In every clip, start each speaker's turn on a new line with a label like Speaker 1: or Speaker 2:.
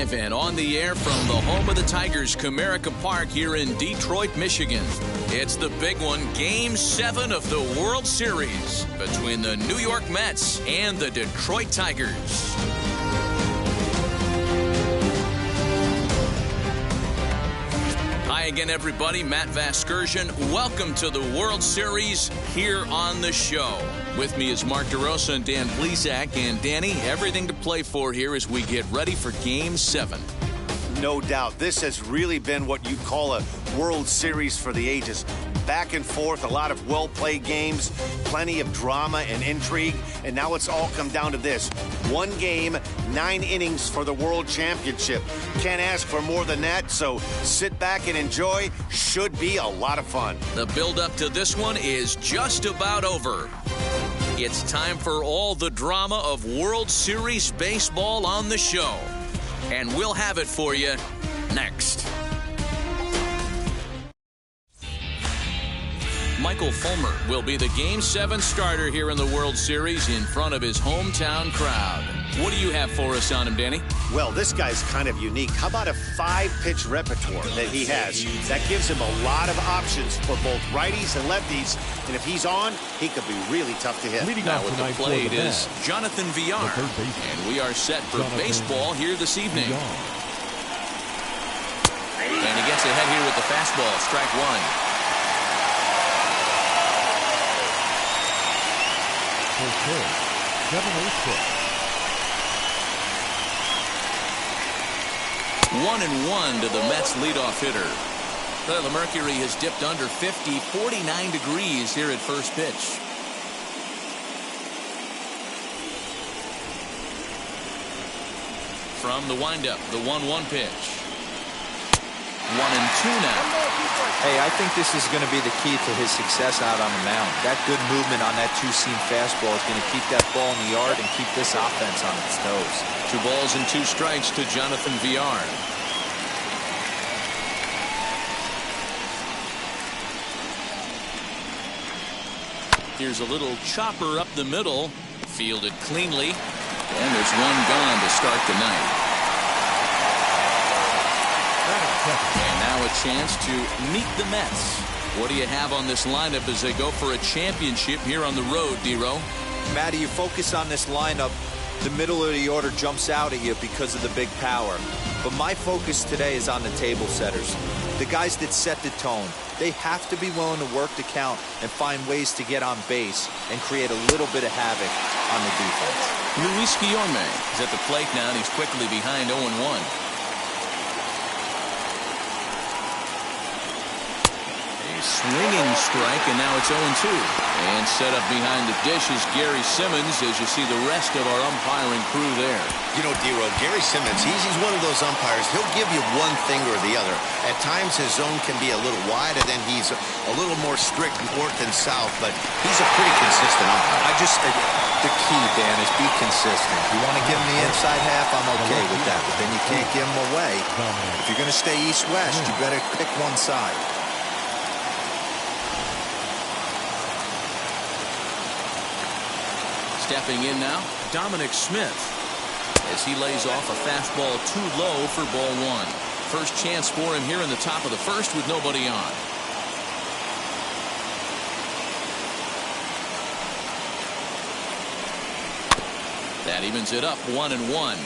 Speaker 1: Live and on the air from the home of the Tigers, Comerica Park here in Detroit, Michigan. It's the big one, Game 7 of the World Series between the New York Mets and the Detroit Tigers. Hi again, everybody. Matt Vasgersian. Welcome to the World Series here on the show. With me is Mark DeRosa and Dan Plesac. And Danny, everything to play for here as we get ready for Game 7.
Speaker 2: No doubt. This has really been what you call a World Series for the ages. Back and forth, a lot of well-played games, plenty of drama and intrigue, and now it's all come down to this. One game, 9 innings for the World Championship. Can't ask for more than that, so sit back and enjoy. Should be a lot of fun.
Speaker 1: The build-up to this one is just about over. It's time for all the drama of World Series baseball on the show. And we'll have it for you next. Michael Fulmer will be the Game 7 starter here in the World Series in front of his hometown crowd. What do you have for us on him, Danny?
Speaker 2: Well, this guy's kind of unique. How about a 5-pitch repertoire that he has? That gives him a lot of options for both righties and lefties. And if he's on, he could be really tough to hit.
Speaker 1: Now with the plate is Jonathan Villar. And we are set for baseball here this evening. And he gets ahead here with the fastball, strike one.
Speaker 3: Okay, 7-0-6.
Speaker 1: 1-1 to the Mets leadoff hitter. The mercury has dipped under 50, 49 degrees here at first pitch. From the windup, the 1-1 pitch. 1-2 now.
Speaker 4: Hey, I think this is going to be the key to his success out on the mound. That good movement on that two-seam fastball is going to keep that ball in the yard and keep this offense on its toes.
Speaker 1: 2 balls and 2 strikes to Jonathan Villar. Here's a little chopper up the middle, fielded cleanly, and there's one gone to start the night. And now a chance to meet the Mets. What do you have on this lineup as they go for a championship here on the road, D-Row?
Speaker 4: Matty, you focus on this lineup, the middle of the order jumps out at you because of the big power. But my focus today is on the table setters, the guys that set the tone. They have to be willing to work the count and find ways to get on base and create a little bit of havoc on the defense.
Speaker 1: Luis Guillorme is at the plate now, and he's quickly behind 0-1. Swinging strike, and now it's 0-2. And set up behind the dish is Gary Simmons, as you see the rest of our umpiring crew there.
Speaker 5: You know, D-Row, Gary Simmons, he's one of those umpires. He'll give you one thing or the other. At times, his zone can be a little wide, and then he's a little more strict north and south, but he's a pretty consistent umpire.
Speaker 4: The key, Dan, is be consistent. You want to give him the inside half, I'm okay with that, but then you can't give him away. If you're going to stay east-west, you better pick one side.
Speaker 1: Stepping in now, Dominic Smith, as he lays off a fastball too low for ball 1. First chance for him here in the top of the first with nobody on. That evens it up, 1-1.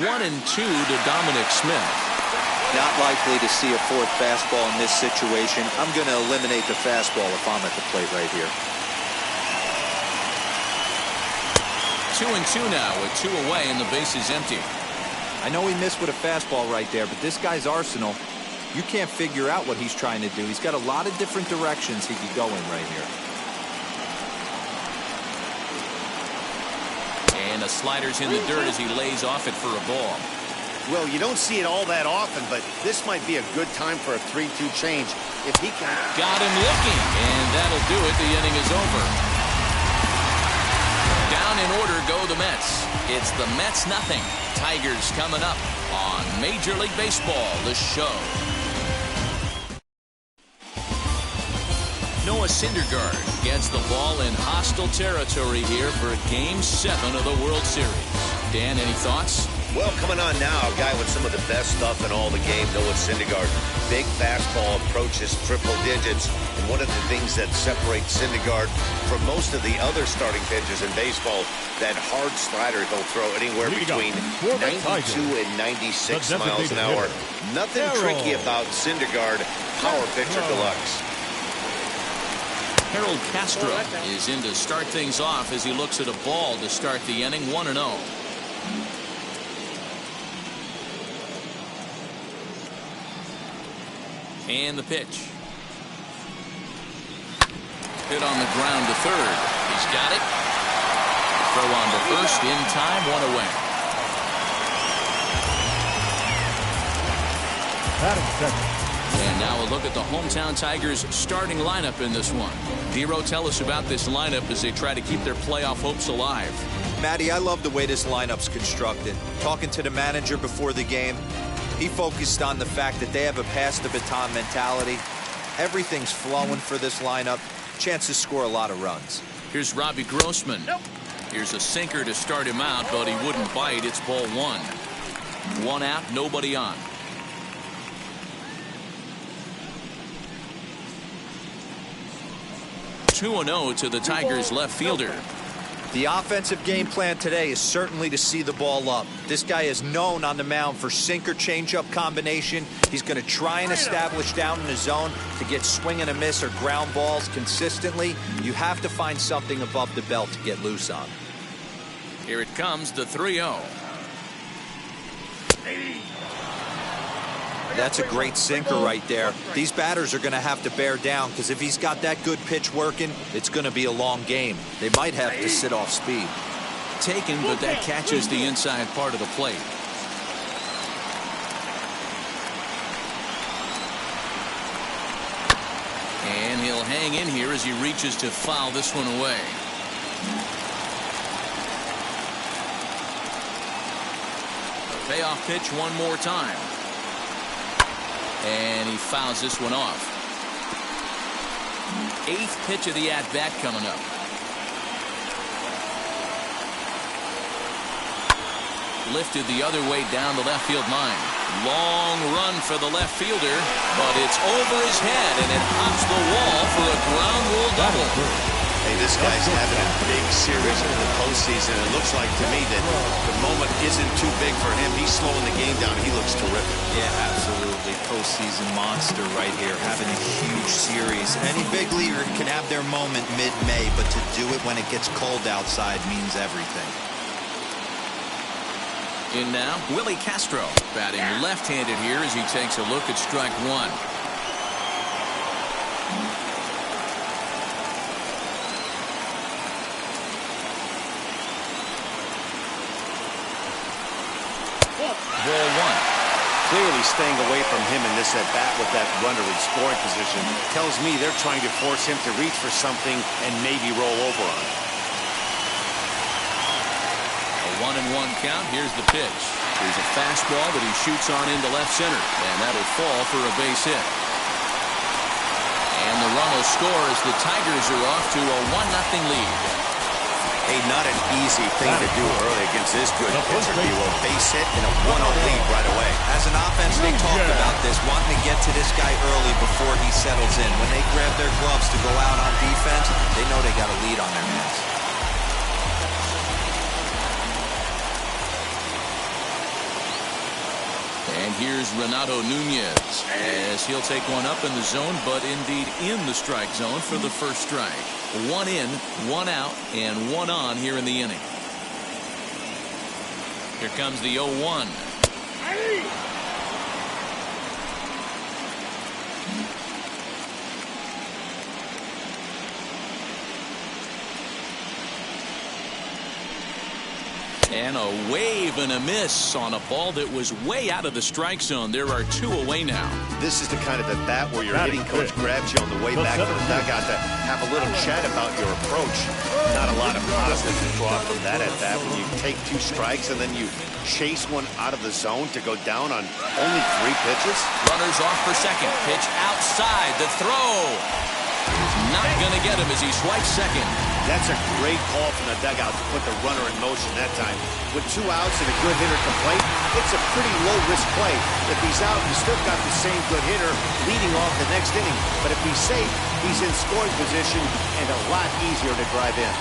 Speaker 1: One and 2 to Dominic Smith.
Speaker 4: Not likely to see a 4th fastball in this situation. I'm going to eliminate the fastball if I'm at the plate right here.
Speaker 1: 2-2 now with 2 away and the base is empty.
Speaker 4: I know he missed with a fastball right there, but this guy's arsenal, you can't figure out what he's trying to do. He's got a lot of different directions he could go in right here.
Speaker 1: And the slider's in the dirt as he lays off it for a ball.
Speaker 2: Well, you don't see it all that often, but this might be a good time for a 3-2 change if he can.
Speaker 1: Got him looking, and that'll do it. The inning is over. Down in order go the Mets. It's the Mets nothing. Tigers coming up on Major League Baseball, the show. Noah Syndergaard gets the ball in hostile territory here for Game 7 of the World Series. Dan, any thoughts?
Speaker 2: Well, coming on now, a guy with some of the best stuff in all the game, Noah Syndergaard. Big fastball approaches triple digits. And one of the things that separates Syndergaard from most of the other starting pitchers in baseball, that hard slider he'll throw anywhere between 92 and 96 miles an hour. Nothing tricky about Syndergaard, power pitcher deluxe.
Speaker 1: Harold Castro is in to start things off as he looks at a ball to start the inning, 1-0. And the pitch. Hit on the ground to third. He's got it. Throw on to first in time, 1 away.
Speaker 3: Batting second.
Speaker 1: And now a look at the hometown Tigers starting lineup in this one. Dero, tell us about this lineup as they try to keep their playoff hopes alive.
Speaker 4: Matty, I love the way this lineup's constructed. Talking to the manager before the game, he focused on the fact that they have a pass the baton mentality. Everything's flowing for this lineup. Chances score a lot of runs.
Speaker 1: Here's Robbie Grossman. Here's a sinker to start him out, but he wouldn't bite. It's ball 1. 1 out, nobody on. (2-0) to the Tigers left fielder.
Speaker 4: The offensive game plan today is certainly to see the ball up. This guy is known on the mound for sinker changeup combination. He's going to try and establish down in the zone to get swing and a miss or ground balls consistently. You have to find something above the belt to get loose on.
Speaker 1: Here it comes, the 3-0.
Speaker 4: That's a great sinker right there. These batters are going to have to bear down because if he's got that good pitch working, it's going to be a long game. They might have to sit off speed.
Speaker 1: Taken, but that catches the inside part of the plate. And he'll hang in here as he reaches to foul this one away. Payoff pitch one more time. And he fouls this one off. 8th pitch of the at-bat coming up. Lifted the other way down the left field line. Long run for the left fielder, but it's over his head, and it hops the wall for a ground rule double.
Speaker 2: Hey, this guy's having a big series in the postseason. It looks like to me that the moment isn't too big for him. He's slowing the game down. He looks terrific.
Speaker 6: Yeah, absolutely. Postseason monster right here, having a huge series. Any big leaguer can have their moment mid-May, but to do it when it gets cold outside means everything.
Speaker 1: In now, Willie Castro batting left-handed here as he takes a look at strike 1. Ball 1.
Speaker 2: Clearly staying away from him in this at-bat with that runner in scoring position tells me they're trying to force him to reach for something and maybe roll over on it.
Speaker 1: A 1-1 count. Here's the pitch. Here's a fastball that he shoots on into left center, and that'll fall for a base hit. And the run will score as the Tigers are off to a 1-0 lead.
Speaker 2: Hey, not an easy thing to do early against this good pitcher. A base hit and a 1-0 lead right away.
Speaker 6: As an offense, they talked about this, wanting to get to this guy early before he settles in. When they grab their gloves to go out on defense, they know they got a lead on their hands.
Speaker 1: And here's Renato Nunez as he'll take one up in the zone, but indeed in the strike zone for the first strike. 1 in, 1 out, and 1 on here in the inning. Here comes the 0-1. And a wave and a miss on a ball that was way out of the strike zone. There are 2 away now.
Speaker 2: This is the kind of at bat where your hitting coach grabs you on the way back to the dugout to have a little chat about your approach. Not a lot of positive to draw from that at bat when you take 2 strikes and then you chase one out of the zone to go down on only 3 pitches.
Speaker 1: Runners off for second. Pitch outside. The throw. Not going to get him as he swipes second.
Speaker 2: That's a great call from the dugout to put the runner in motion that time. With 2 outs and a good hitter to plate, it's a pretty low-risk play. If he's out, he's still got the same good hitter leading off the next inning. But if he's safe, he's in scoring position and a lot easier to drive in.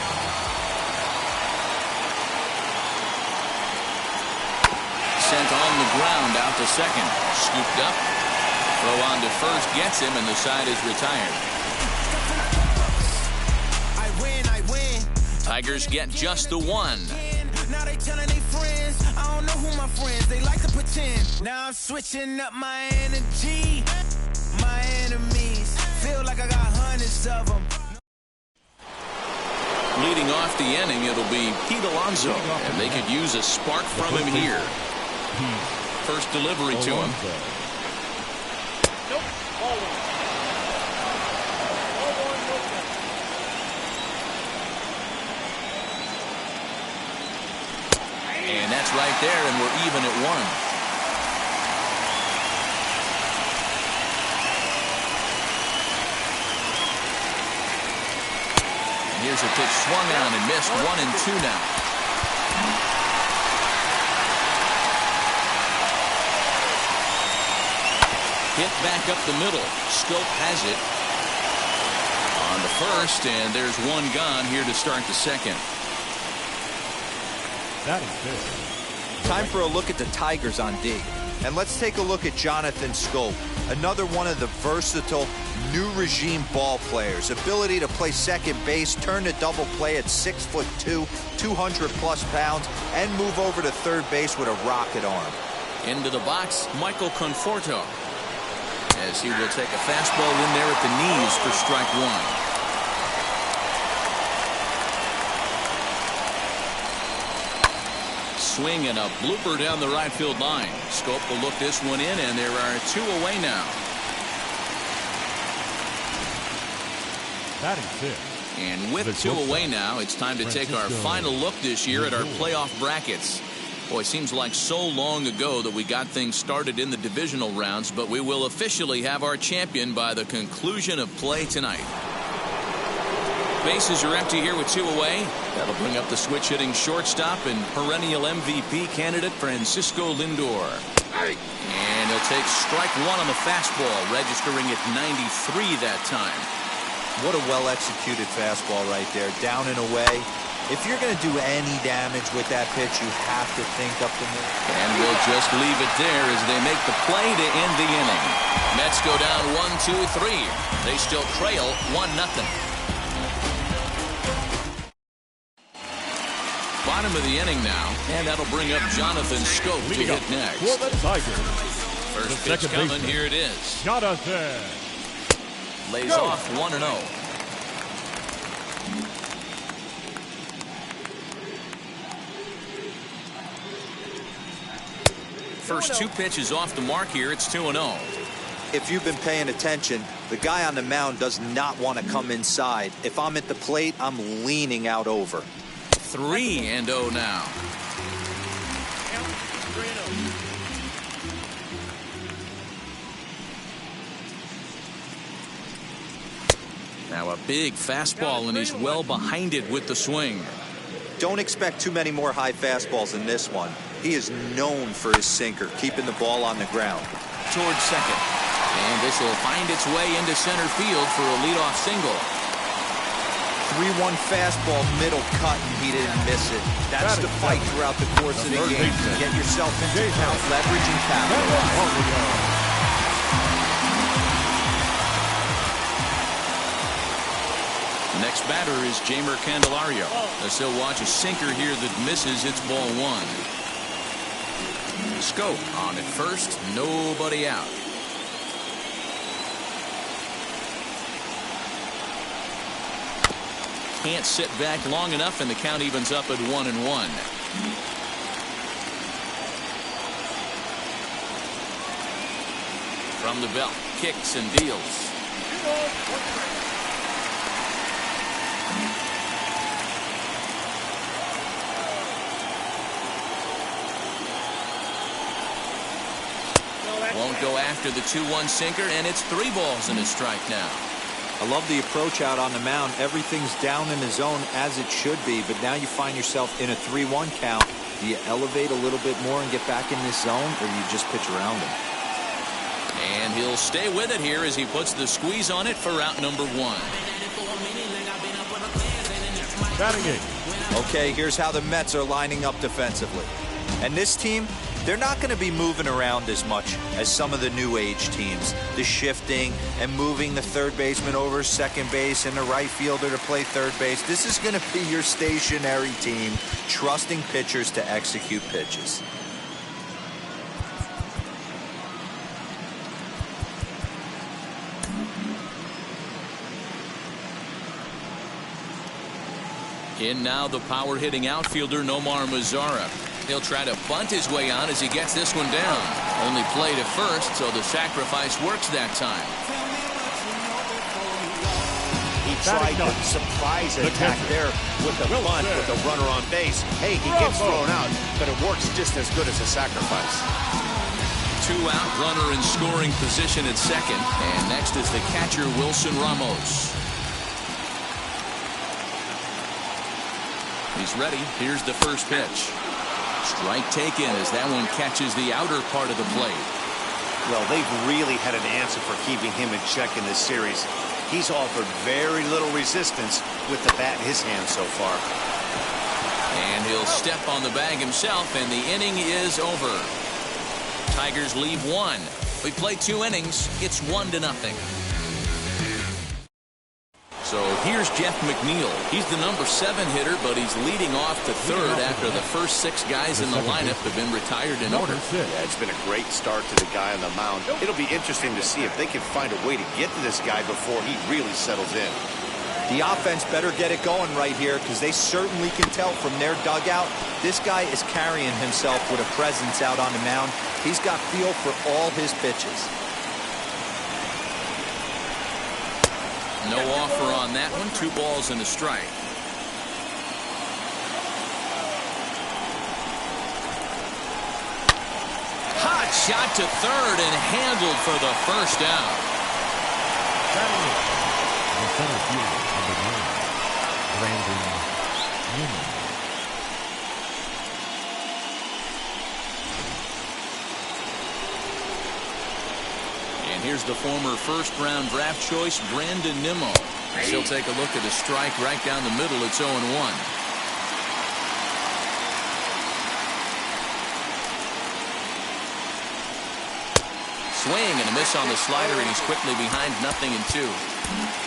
Speaker 1: Sent on the ground out to second. Scooped up. Throw on to first gets him, and the side is retired. Tigers get just the one.
Speaker 7: Now they telling their friends, I don't know who my friends, they like to pretend. Now I'm switching up my energy. My enemies feel like I got hundreds of them.
Speaker 1: Leading off the inning, it'll be Pete Alonso, and they could use a spark from him here. First delivery to him. And that's right there, and we're even at 1. And here's a pitch swung on and missed. 1-2 now. Hit back up the middle. Scope has it on the first, and there's one gone here to start the second.
Speaker 3: That is good.
Speaker 4: Time for a look at the Tigers on D. And let's take a look at Jonathan Scope, another one of the versatile new regime ball players. Ability to play second base, turn to double play at 6'2", 200+ pounds, and move over to third base with a rocket arm.
Speaker 1: Into the box, Michael Conforto, as he will take a fastball in there at the knees for strike 1. Swing and a blooper down the right field line. Scope will look this one in, and there are 2 away now.
Speaker 3: That is it.
Speaker 1: And with 2 away now, it's time to take our final look this year at our playoff brackets. Boy, it seems like so long ago that we got things started in the divisional rounds, but we will officially have our champion by the conclusion of play tonight. Bases are empty here with 2 away. That'll bring up the switch-hitting shortstop and perennial MVP candidate Francisco Lindor. And he'll take strike 1 on the fastball, registering at 93 that time.
Speaker 4: What a well-executed fastball right there, down and away. If you're going to do any damage with that pitch, you have to think up the middle.
Speaker 1: And we'll just leave it there as they make the play to end the inning. Mets go down 1-2-3. They still trail 1-0. Bottom of the inning now, and that'll bring up Jonathan Scope to hit next.
Speaker 3: For the Tigers,
Speaker 1: First pitch coming, here it is.
Speaker 3: Jonathan
Speaker 1: Lays off 1-0. First 2 pitches off the mark here. It's 2-0.
Speaker 4: If you've been paying attention, the guy on the mound does not want to come inside. If I'm at the plate, I'm leaning out over.
Speaker 1: 3-0 now. Now a big fastball, and he's well behind it with the swing.
Speaker 4: Don't expect too many more high fastballs in this one. He is known for his sinker, keeping the ball on the ground.
Speaker 1: Towards second. And this will find its way into center field for a leadoff single.
Speaker 4: 3-1 fastball, middle cut, and he didn't miss it. That's the fight throughout the course of the game. Get yourself into count, leverage, and capitalize.
Speaker 1: Next batter is Jeimer Candelario. As he'll watch a sinker here that misses. It's ball 1. Scope on at first. Nobody out. Can't sit back long enough, and the count evens up at 1-1. From the belt, kicks and deals. Won't go after the 2-1 sinker, and it's 3 balls and a strike now.
Speaker 4: I love the approach out on the mound. Everything's down in the zone as it should be, but now you find yourself in a 3-1 count. Do you elevate a little bit more and get back in this zone, or do you just pitch around him?
Speaker 1: And he'll stay with it here as he puts the squeeze on it for out number 1.
Speaker 3: Batting 8.
Speaker 4: Okay, here's how the Mets are lining up defensively. And this team, they're not going to be moving around as much as some of the new age teams. The shifting and moving the third baseman over second base and the right fielder to play third base. This is going to be your stationary team, trusting pitchers to execute pitches.
Speaker 1: In now the power-hitting outfielder Nomar Mazara. He'll try to bunt his way on as he gets this one down. Only played at first, so the sacrifice works that time.
Speaker 2: He tried the surprise attack there with the bunt with the runner on base. Hey, he gets thrown out, but it works just as good as a sacrifice.
Speaker 1: 2 out, runner in scoring position at second. And next is the catcher, Wilson Ramos. He's ready. Here's the first pitch. Strike taken as that one catches the outer part of the plate.
Speaker 2: Well, they've really had an answer for keeping him in check in this series. He's offered very little resistance with the bat in his hand so far.
Speaker 1: And he'll step on the bag himself, and the inning is over. Tigers leave 1. We play 2 innings. It's 1-0. So here's Jeff McNeil. He's the number 7 hitter, but he's leading off the third after the first 6 guys in the lineup have been retired in order.
Speaker 2: Yeah, it's been a great start to the guy on the mound. It'll be interesting to see if they can find a way to get to this guy before he really settles in.
Speaker 4: The offense better get it going right here, because they certainly can tell from their dugout this guy is carrying himself with a presence out on the mound. He's got feel for all his pitches.
Speaker 1: No offer on that one. 2 balls and a strike. Hot shot to third and handled for the first out.
Speaker 3: The center fielder, number 9, Brandon Newman.
Speaker 1: And here's the former first-round draft choice, Brandon Nimmo. She'll take a look at a strike right down the middle. It's 0-1. Swing and a miss on the slider, and he's quickly behind 0-2.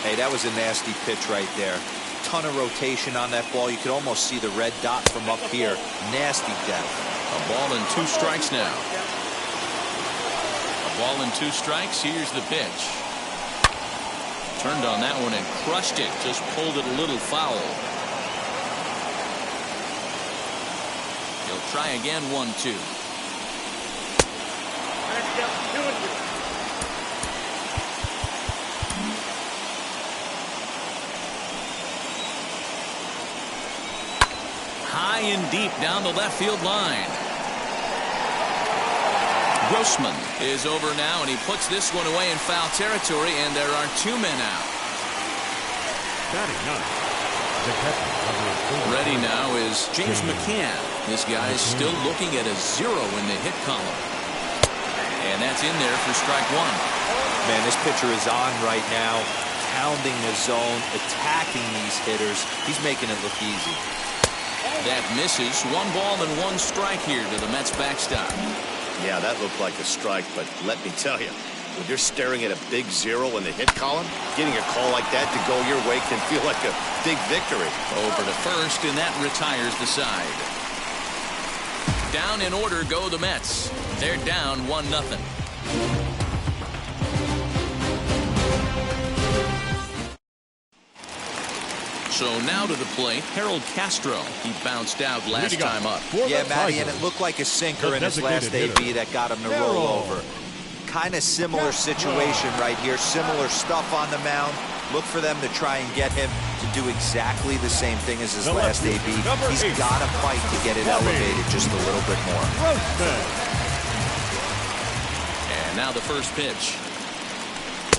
Speaker 4: Hey, that was a nasty pitch right there. Ton of rotation on that ball. You could almost see the red dot from up here. Nasty depth.
Speaker 1: A ball and 2 strikes now. Ball and 2 strikes. Here's the pitch. Turned on that one and crushed it. Just pulled it a little foul. He'll try again. 1-2. High and deep down the left field line. Grossman is over now, and he puts this one away in foul territory, and there are 2 men out.
Speaker 3: Batting 9. The catcher, number 4.
Speaker 1: Ready now is James McCann. This guy is still looking at a 0 in the hit column. And that's in there for strike 1.
Speaker 4: Man, this pitcher is on right now, pounding the zone, attacking these hitters. He's making it look easy.
Speaker 1: That misses. 1 ball and 1 strike here to the Mets backstop.
Speaker 2: Yeah, that looked like a strike, but let me tell you, when you're staring at a big 0 in the hit column, getting a call like that to go your way can feel like a big victory.
Speaker 1: Over to first, and that retires the side. Down in order go the Mets. They're down 1-0. So now to the plate, Harold Castro. He bounced out last time up.
Speaker 4: Yeah, Matty, and it looked like a sinker in his last AB that got him to roll over. Kind of similar situation right here. Similar stuff on the mound. Look for them to try and get him to do exactly the same thing as his last AB. He's got to fight to get it elevated just a little bit more.
Speaker 1: And now the first pitch.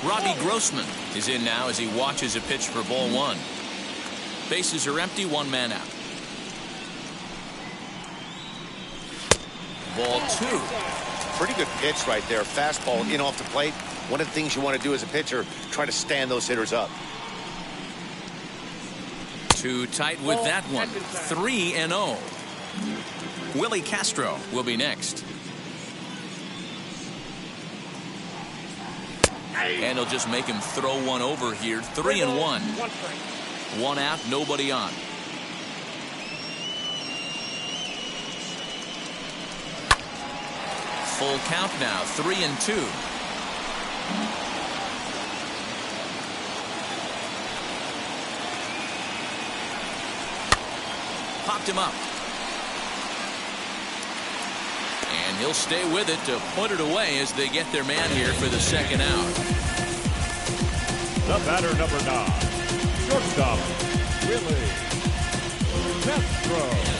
Speaker 1: Robbie Grossman is in now as he watches a pitch for ball one. Bases are empty, one man out. Ball two.
Speaker 2: Pretty good pitch right there. Fastball in off the plate. One of the things you want to do as a pitcher, try to stand those hitters up.
Speaker 1: Too tight with that one. 3-0. Willie Castro will be next. And he'll just make him throw one over here. 3-1. One out, nobody on. Full count now, 3-2. Popped him up. And he'll stay with it to put it away as they get their man here for the second out.
Speaker 3: The batter, number 9, shortstop, Willie Castro.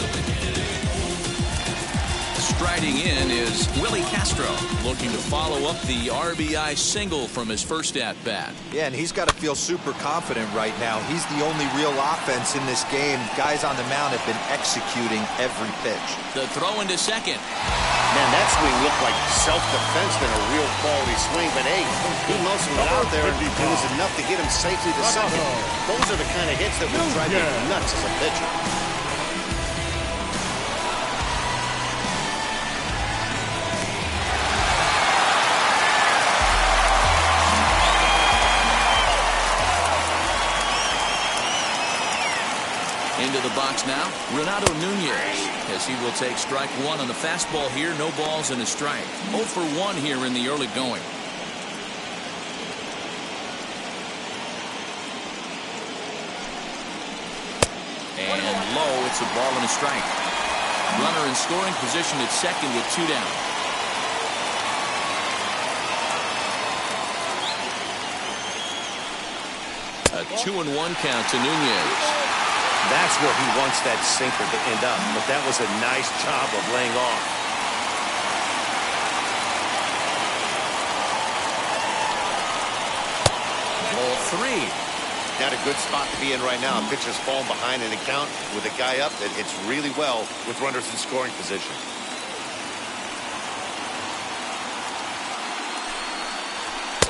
Speaker 1: Striding in is Willie Castro, looking to follow up the RBI single from his first at-bat.
Speaker 4: Yeah, and he's got to feel super confident right now. He's the only real offense in this game. Guys on the mound have been executing every pitch.
Speaker 1: The throw into second.
Speaker 2: Man, that swing looked like self-defense than a real quality swing. But, hey, he muscled it out there, and it was enough to get him safely to second. Those are the kind of hits that will drive you nuts as a pitcher.
Speaker 1: Into the box now, Renato Nunez, as he will take strike one on the fastball here. No balls and a strike. 0 for 1 here in the early going. And low, it's a ball and a strike. Runner in scoring position at second with 2 down. A 2-1 count to Nunez.
Speaker 2: That's where he wants that sinker to end up, but that was a nice job of laying off.
Speaker 1: Ball 3.
Speaker 2: Not a good spot to be in right now. Pitcher's falling behind in the count with a guy up that hits really well with runners in scoring position.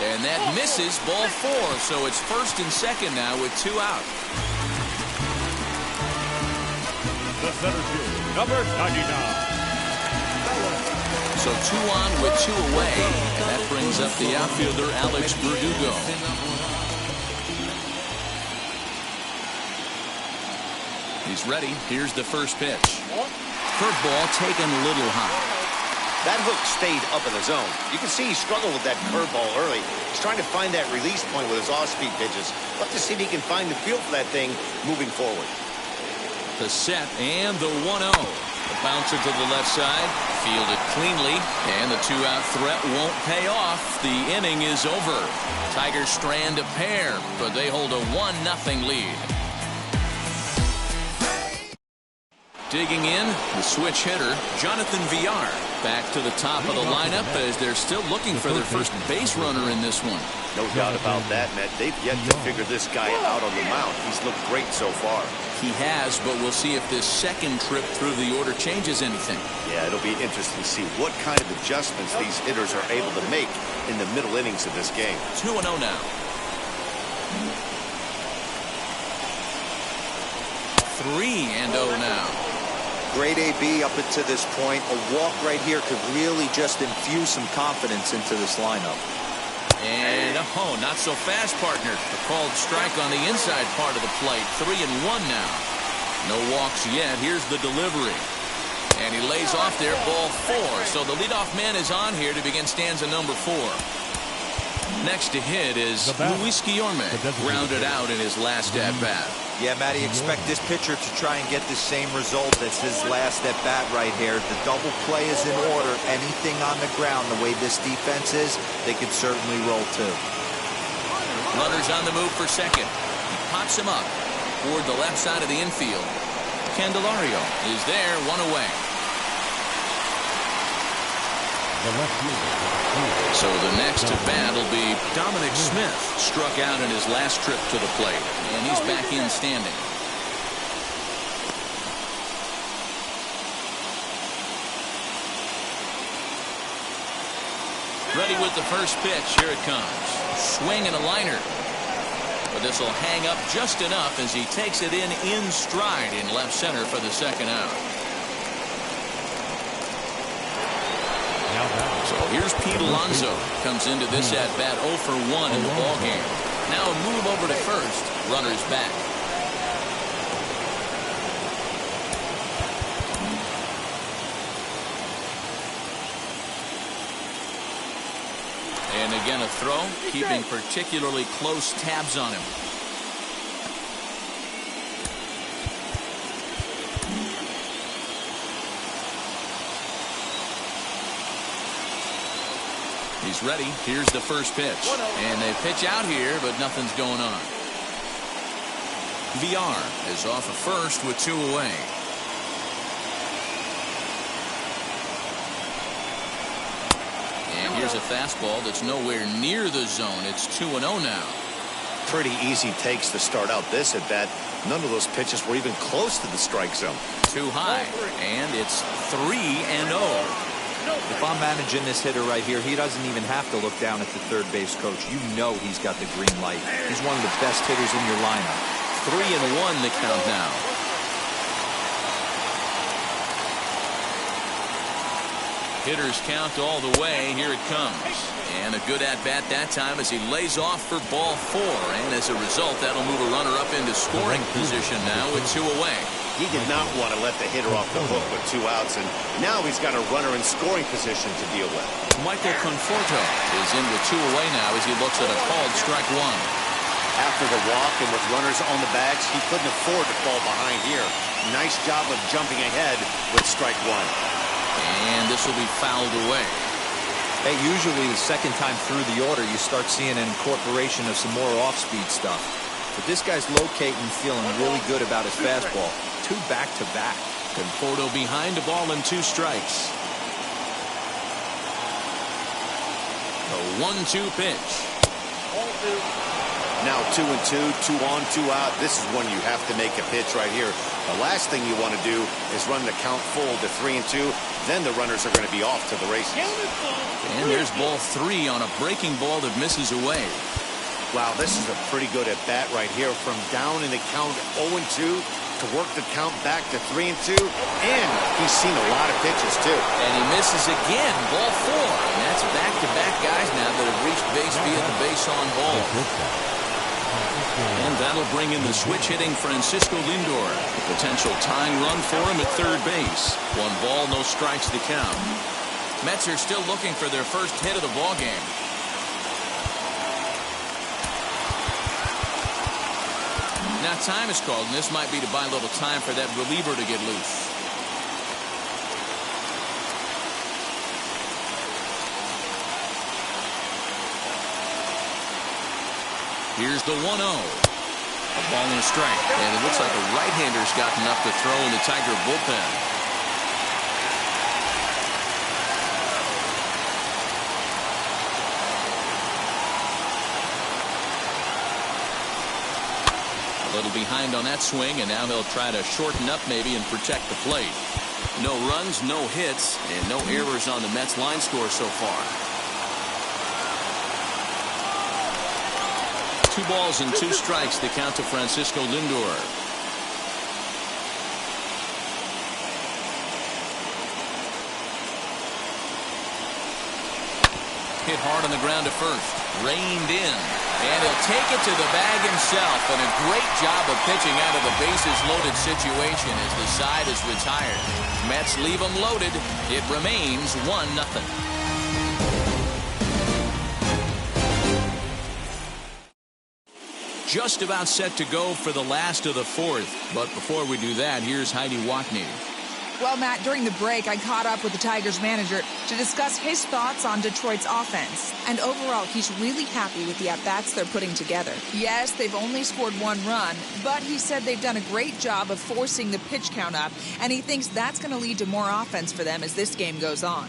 Speaker 1: And that misses. Ball 4, so it's first and second now with 2 out.
Speaker 3: The center field, number 99.
Speaker 1: So 2 on with 2 away, and that brings up the outfielder Alex Verdugo. He's ready. Here's the first pitch. Curveball taken a little high.
Speaker 2: That hook stayed up in the zone. You can see he struggled with that curveball early. He's trying to find that release point with his off-speed pitches. Love to see if he can find the feel for that thing moving forward.
Speaker 1: The set and the 1-0. The bouncer to the left side, fielded cleanly, and the 2-out threat won't pay off. The inning is over. Tigers strand a pair, but they hold a 1-0 lead. Digging in, the switch hitter, Jonathan Villar, back to the top of the lineup as they're still looking for their first base runner in this one.
Speaker 2: No doubt about that, Matt. They've yet to figure this guy out on the mound. He's looked great so far.
Speaker 1: He has, but we'll see if this second trip through the order changes anything.
Speaker 2: Yeah, it'll be interesting to see what kind of adjustments these hitters are able to make in the middle innings of this game.
Speaker 1: 2-0 now. 3-0 now.
Speaker 4: Great AB up until this point. A walk right here could really just infuse some confidence into this lineup.
Speaker 1: And oh, not so fast, partner. A called strike on the inside part of the plate. 3-1 now. No walks yet. Here's the delivery. And he lays off there, ball 4. So the leadoff man is on here to begin stanza number 4. Next to hit is Luis Guillorme, grounded out in his last at-bat.
Speaker 4: Yeah, Matty, expect this pitcher to try and get the same result as his last at-bat right here. The double play is in order. Anything on the ground, the way this defense is, they could certainly roll too.
Speaker 1: Runners on the move for second. He pops him up toward the left side of the infield. Candelario is there, 1 away. So the next at bat will be Dominic Smith, struck out in his last trip to the plate, and he's back in standing. Ready with the first pitch. Here it comes. Swing and a liner. But this will hang up just enough as he takes it in stride in left center for the second out. So here's Pete Alonso. Comes into this at bat 0 for 1 in the ballgame. Now a move over to first. Runners back. And again a throw, keeping particularly close tabs on him. He's ready. Here's the first pitch. And they pitch out here, but nothing's going on. VR is off at first with 2 away. And here's a fastball that's nowhere near the zone. It's 2-0 now.
Speaker 2: Pretty easy takes to start out this at bat. None of those pitches were even close to the strike zone.
Speaker 1: Too high. And it's 3-0.
Speaker 4: If I'm managing this hitter right here, he doesn't even have to look down at the third base coach. You know he's got the green light. He's one of the best hitters in your lineup.
Speaker 1: 3-1 the count now. Hitters count all the way. Here it comes. And a good at-bat that time as he lays off for ball 4. And as a result, that'll move a runner up into scoring position now with 2 away.
Speaker 2: He did not want to let the hitter off the hook with 2 outs, and now he's got a runner in scoring position to deal with.
Speaker 1: Michael Conforto is in with 2 away now as he looks at a called strike 1.
Speaker 2: After the walk and with runners on the bags, he couldn't afford to fall behind here. Nice job of jumping ahead with strike 1.
Speaker 1: And this will be fouled away.
Speaker 4: Hey, usually the second time through the order, you start seeing an incorporation of some more off-speed stuff. But this guy's locating, feeling really good about his fastball. 2 back-to-back.
Speaker 1: Conforto behind, a ball and 2 strikes. The 1-2 pitch.
Speaker 2: Now 2-2, 2 on, 2 out. This is when you have to make a pitch right here. The last thing you want to do is run the count full to 3-2. Then the runners are going to be off to the races.
Speaker 1: And there's ball 3 on a breaking ball that misses away.
Speaker 2: Wow, this is a pretty good at bat right here. From down in the count 0-2 to work the count back to 3-2. And he's seen a lot of pitches too.
Speaker 1: And he misses again, ball 4. And that's back-to-back guys now that have reached base via the base on ball. And that'll bring in the switch-hitting Francisco Lindor. A potential tying run for him at third base. 1 ball, no strikes to count. Mets are still looking for their first hit of the ballgame. Now time is called, and this might be to buy a little time for that reliever to get loose. Here's the 1-0. A ball and a strike. And it looks like a right-hander's gotten up to throw in the Tiger bullpen. A little behind on that swing, and now he'll try to shorten up maybe and protect the plate. No runs, no hits, and no errors on the Mets line score so far. 2 balls and 2 strikes to count to Francisco Lindor. Hit hard on the ground to first. Reined in. And he'll take it to the bag himself. And a great job of pitching out of the bases loaded situation as the side is retired. Mets leave them loaded. It remains 1-0. Just about set to go for the last of the 4th. But before we do that, here's Heidi Watney.
Speaker 8: Well, Matt, during the break, I caught up with the Tigers manager to discuss his thoughts on Detroit's offense. And overall, he's really happy with the at-bats they're putting together. Yes, they've only scored 1 run, but he said they've done a great job of forcing the pitch count up, and he thinks that's going to lead to more offense for them as this game goes on.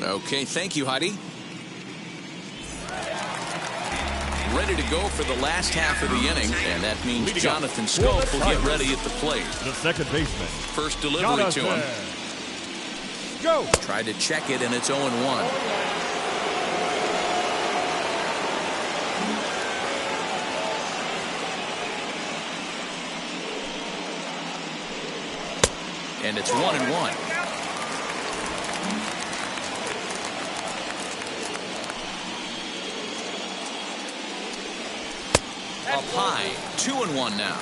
Speaker 1: Okay, thank you, Heidi. Ready to go for the last half of the inning, and that means Jonathan Schoaf will get ready at the plate.
Speaker 3: The second baseman.
Speaker 1: First delivery to him.
Speaker 3: Go.
Speaker 1: Tried to check it, and it's 0-1. And it's 1-1. Up high, 2-1 now.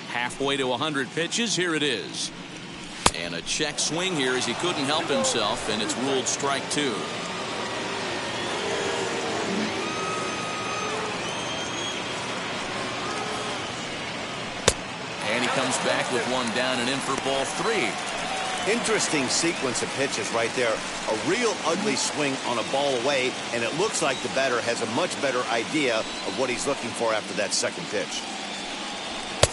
Speaker 1: Halfway to 100 pitches, here it is. And a check swing here as he couldn't help himself, and it's ruled strike 2. And he comes back with one down and in for ball 3.
Speaker 2: Interesting sequence of pitches right there. A real ugly swing on a ball away, and it looks like the batter has a much better idea of what he's looking for after that second pitch.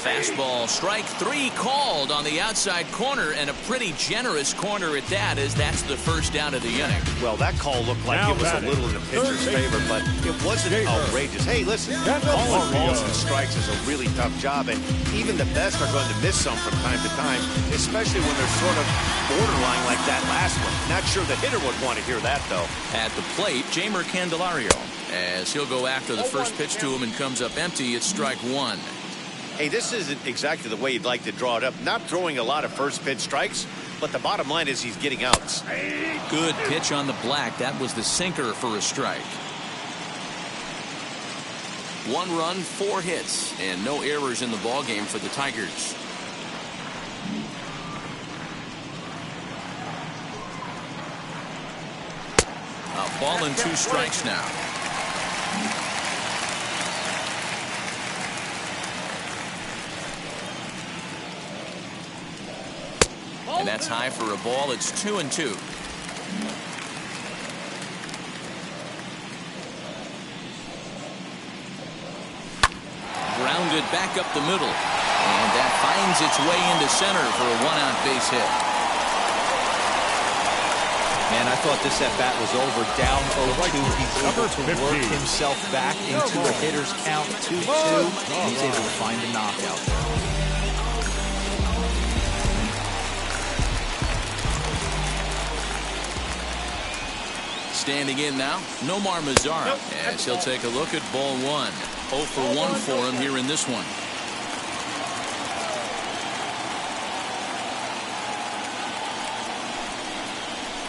Speaker 1: Fastball, strike 3 called on the outside corner, and a pretty generous corner at that, as that's the first down of the inning.
Speaker 2: Well, that call looked like it was a little in the pitcher's favor, but it wasn't outrageous. Hey, listen, calling balls and strikes is a really tough job, and even the best are going to miss some from time to time, especially when they're sort of borderline like that last one. Not sure the hitter would want to hear that, though.
Speaker 1: At the plate, Jeimer Candelario, as he'll go after the first pitch to him and comes up empty. It's strike 1.
Speaker 2: Hey, this isn't exactly the way you'd like to draw it up. Not throwing a lot of first pitch strikes, but the bottom line is he's getting outs.
Speaker 1: Good pitch on the black. That was the sinker for a strike. 1 run, 4 hits, and no errors in the ballgame for the Tigers. A ball and 2 strikes now. And that's high for a ball. It's 2-2. Grounded back up the middle. And that finds its way into center for a 1-out base hit.
Speaker 4: Man, I thought this at-bat was over. Down 0-2. He's able to work himself back into a hitter's count 2-2. And he's able to find a knockout there.
Speaker 1: Standing in now, Nomar Mazara, as he'll take a look at ball 1. 0 for 1 for him here in this one.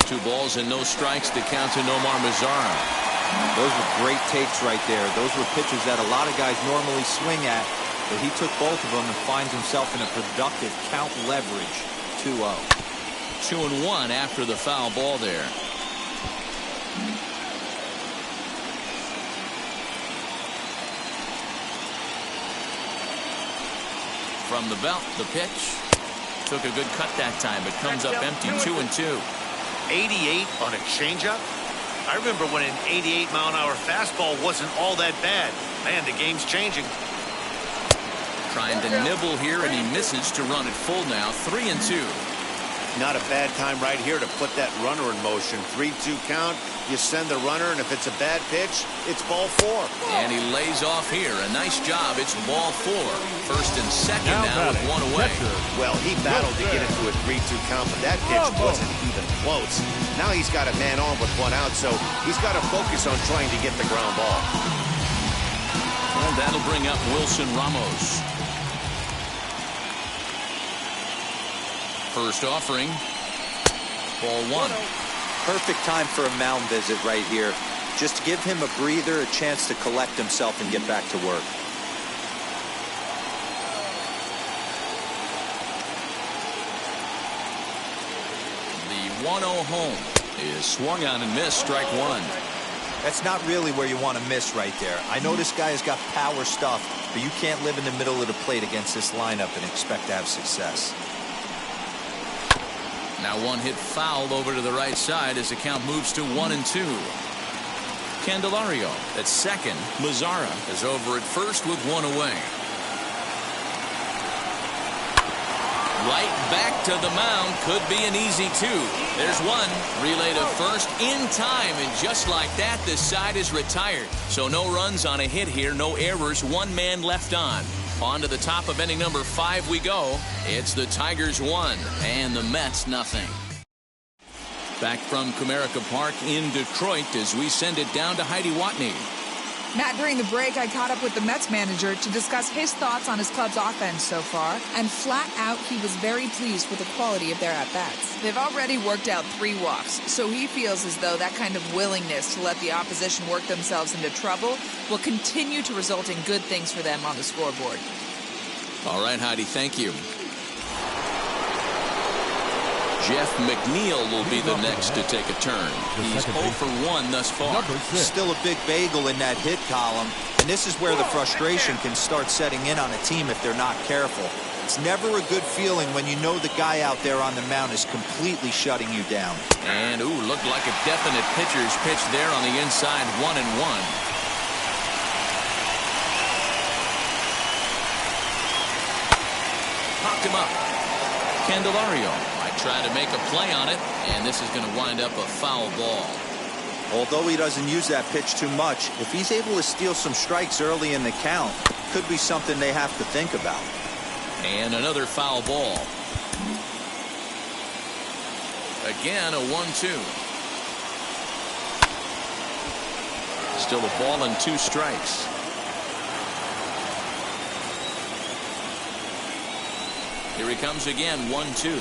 Speaker 1: Two balls and no strikes to count to Nomar Mazara.
Speaker 4: Those were great takes right there. Those were pitches that a lot of guys normally swing at, but he took both of them and finds himself in a productive count leverage. 2-0.
Speaker 1: 2-1 after the foul ball there. From the belt, the pitch. Took a good cut that time, but comes up empty. 2-2.
Speaker 2: 88 on a changeup? I remember when an 88-mile-an-hour fastball wasn't all that bad. Man, the game's changing.
Speaker 1: Trying to nibble here, and he misses to run it full now. 3-2.
Speaker 2: Not a bad time right here to put that runner in motion. 3-2 count. You send the runner, and if it's a bad pitch, it's ball 4.
Speaker 1: And he lays off here. A nice job. It's ball 4. First and second now with 1 away.
Speaker 2: Well, he battled to get into a 3-2 count, but that pitch wasn't even close. Now he's got a man on with 1 out, so he's got to focus on trying to get the ground ball.
Speaker 1: And that'll bring up Wilson Ramos. First offering. Ball 1.
Speaker 4: Perfect time for a mound visit right here. Just to give him a breather, a chance to collect himself and get back to work.
Speaker 1: The 1-0 home is swung on and missed. Strike 1.
Speaker 4: That's not really where you want to miss right there. I know this guy has got power stuff, but you can't live in the middle of the plate against this lineup and expect to have success.
Speaker 1: Now one hit foul over to the right side as the count moves to 1-2. Candelario at second. Mazara is over at first with 1 away. Right back to the mound. Could be an easy 2. There's one. Relay to first in time, and just like that, the side is retired. So no runs on a hit here, no errors, 1 man left on. On to the top of inning number 5 we go. It's the Tigers 1 and the Mets nothing. Back from Comerica Park in Detroit as we send it down to Heidi Watney.
Speaker 8: Matt, during the break, I caught up with the Mets manager to discuss his thoughts on his club's offense so far, and flat out, he was very pleased with the quality of their at-bats. They've already worked out 3 walks, so he feels as though that kind of willingness to let the opposition work themselves into trouble will continue to result in good things for them on the scoreboard.
Speaker 1: All right, Heidi, thank you. Jeff McNeil will be the next to take a turn. He's 0 for 1 thus far.
Speaker 4: Still a big bagel in that hit column, and this is where the frustration can start setting in on a team if they're not careful. It's never a good feeling when you know the guy out there on the mound is completely shutting you down.
Speaker 1: And, looked like a definite pitcher's pitch there on the inside, 1-1. Popped him up. Candelario might try to make a play on it, and this is going to wind up a foul ball.
Speaker 4: Although he doesn't use that pitch too much, if he's able to steal some strikes early in the count, could be something they have to think about.
Speaker 1: And another foul ball. Again, a 1-2. Still a ball and 2 strikes. Here he comes again, 1-2.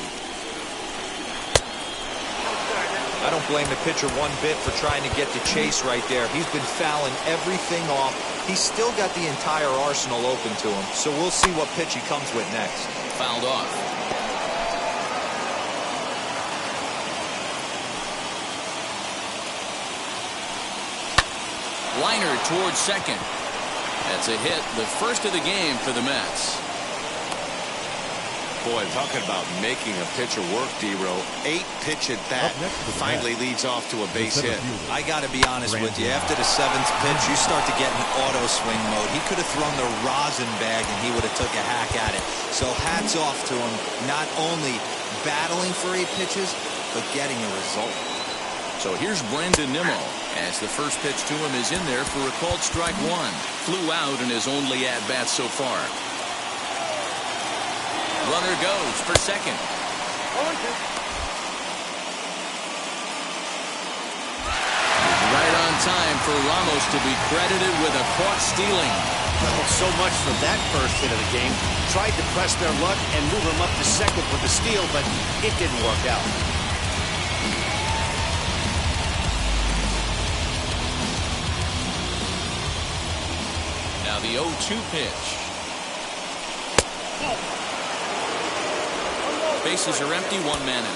Speaker 4: I don't blame the pitcher one bit for trying to get the chase right there. He's been fouling everything off. He's still got the entire arsenal open to him, so we'll see what pitch he comes with next.
Speaker 1: Fouled off. Liner towards second. That's a hit, the first of the game for the Mets.
Speaker 2: Boy, talking about making a pitcher work, D-Row. 8-pitch at bat finally leads off to a base hit.
Speaker 6: I got to be honest with you. After the 7th pitch, you start to get in auto swing mode. He could have thrown the rosin bag and he would have took a hack at it. So hats off to him, not only battling for 8 pitches, but getting a result.
Speaker 1: So here's Brandon Nimmo as the first pitch to him is in there for a called strike 1. Flew out in his only at-bat so far. Runner goes for second. Right on time for Ramos to be credited with a caught stealing.
Speaker 2: Well, so much for that first hit of the game. Tried to press their luck and move him up to second with the steal, but it didn't work out.
Speaker 1: Now the 0-2 pitch. Bases are empty, 1 man in.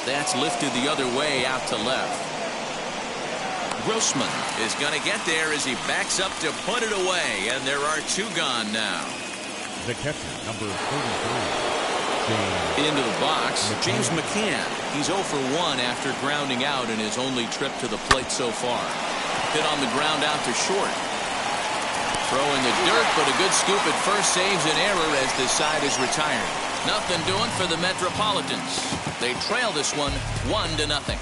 Speaker 1: That's lifted the other way out to left. Grossman is going to get there as he backs up to put it away, and there are 2 gone now.
Speaker 3: The catcher, number 33.
Speaker 1: Into the box, James McCann. He's 0 for 1 after grounding out in his only trip to the plate so far. Hit on the ground out to short. Throw in the dirt, but a good scoop at first saves an error as the side is retired. Nothing doing for the Metropolitans. They trail this one 1-0.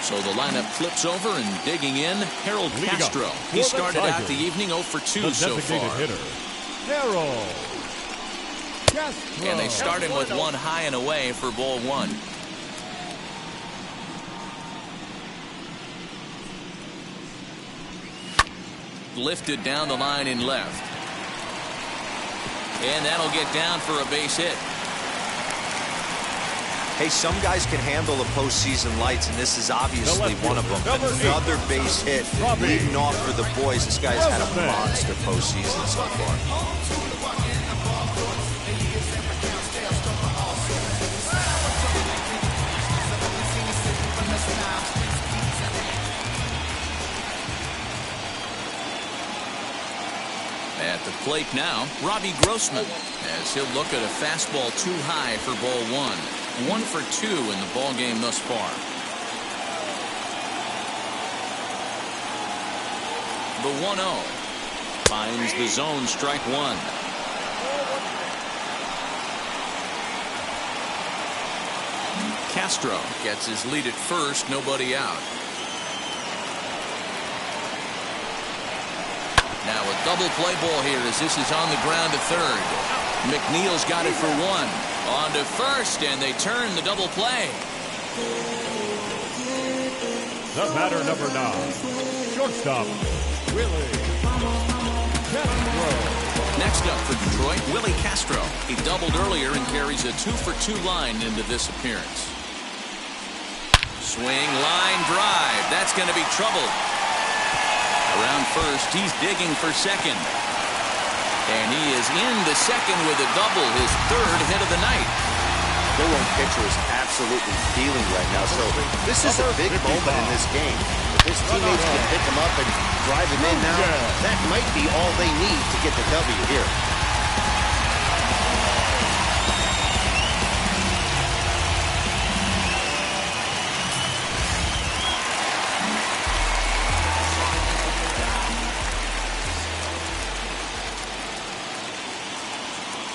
Speaker 1: So the lineup flips over and digging in, Harold Castro. He started out the evening 0 for 2 so far.
Speaker 3: Hitter, Harold Castro.
Speaker 1: And they start him with 1 high and away for ball 1. Lifted down the line in left. And that'll get down for a base hit.
Speaker 4: Hey, some guys can handle the postseason lights, and this is obviously one of them. Another base hit, leading off for the boys. This guy's had a monster postseason so far.
Speaker 1: At the plate now, Robbie Grossman, as he'll look at a fastball too high for ball 1. 1 for 2 in the ball game thus far. The 1-0 finds the zone, strike one. Castro gets his lead at first, nobody out. Now a double play ball here as this is on the ground to third. McNeil's got it for one. On to first, and they turn the double play.
Speaker 3: The batter, number 9, shortstop, Willie Castro.
Speaker 1: Next up for Detroit, Willie Castro. He doubled earlier and carries a 2 for 2 line into this appearance. Swing, line drive. That's going to be trouble. Around first, he's digging for second. And he is into second with a double, his third hit of the night.
Speaker 2: The lone pitcher is absolutely feeling right now, so this is a big moment in this game. If his teammates can pick him up and drive him in now, that might be all they need to get the W here.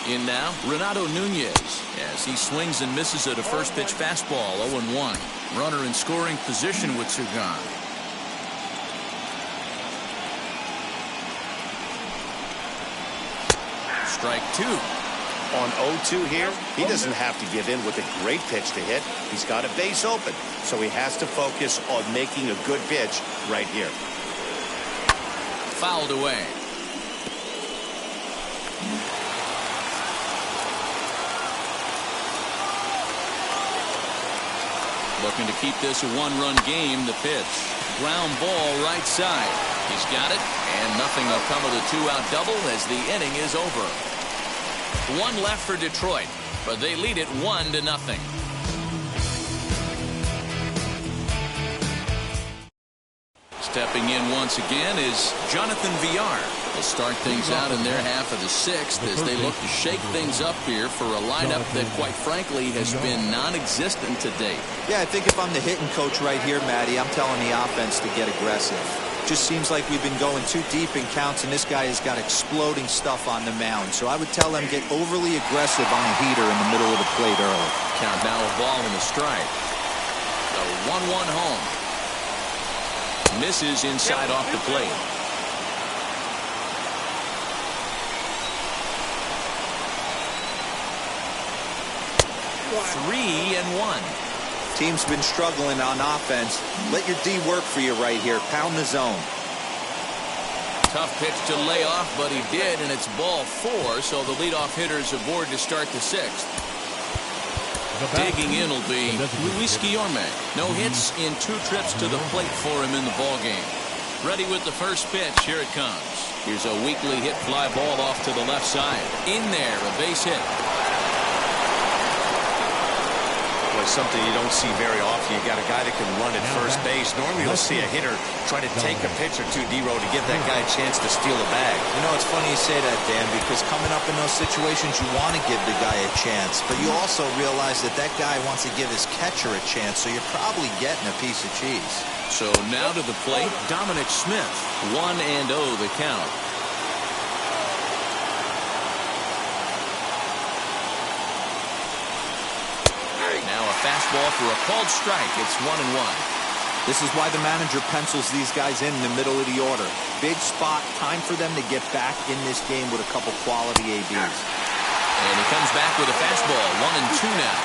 Speaker 1: In now, Renato Nunez, as he swings and misses at a first pitch fastball, 0-1. Runner in scoring position with Sugan. Strike two.
Speaker 2: On 0-2 here, he doesn't have to give in with a great pitch to hit. He's got a base open, so he has to focus on making a good pitch right here.
Speaker 1: Fouled away. Looking to keep this a one-run game. The pitch. Ground ball right side. He's got it, and nothing will come of the two-out double as the inning is over. One left for Detroit, but they lead it 1-0. Stepping in once again is Jonathan Villar. They'll start things out in their half of the sixth as they look to shake things up here for a lineup that, quite frankly, has been non-existent to date.
Speaker 4: Yeah, I think if I'm the hitting coach right here, Matty, I'm telling the offense to get aggressive. Just seems like we've been going too deep in counts, and this guy has got exploding stuff on the mound. So I would tell them get overly aggressive on the heater in the middle of the plate early.
Speaker 1: Count now a ball and a strike. The 1-1 home. Misses inside off the plate. Three and one.
Speaker 4: Team's been struggling on offense. Let your D work for you right here. Pound the zone.
Speaker 1: Tough pitch to lay off, but he did, and it's ball 4, so the leadoff hitter's aboard to start the sixth. Digging in will be Luis Guillorme. No hits in 2 trips to the plate for him in the ball game. Ready with the first pitch. Here it comes. Here's a weakly hit fly ball off to the left side. In there, a base hit.
Speaker 2: Boy, something you don't see very often. You got a guy that can run at first base. Normally you'll see a hitter try to take a pitch or two, D-Row, to give that guy a chance to steal a bag.
Speaker 4: You know, it's funny you say that, Dan, because coming up in those situations, you want to give the guy a chance, but you also realize that that guy wants to give his catcher a chance, so you're probably getting a piece of cheese.
Speaker 1: So now to the plate, Dominic Smith. 1-0 the count. Now a fastball for a called strike. It's 1-1.
Speaker 4: This is why the manager pencils these guys in the middle of the order. Big spot, time for them to get back in this game with a couple quality ABs.
Speaker 1: And he comes back with a fastball. 1-2 now.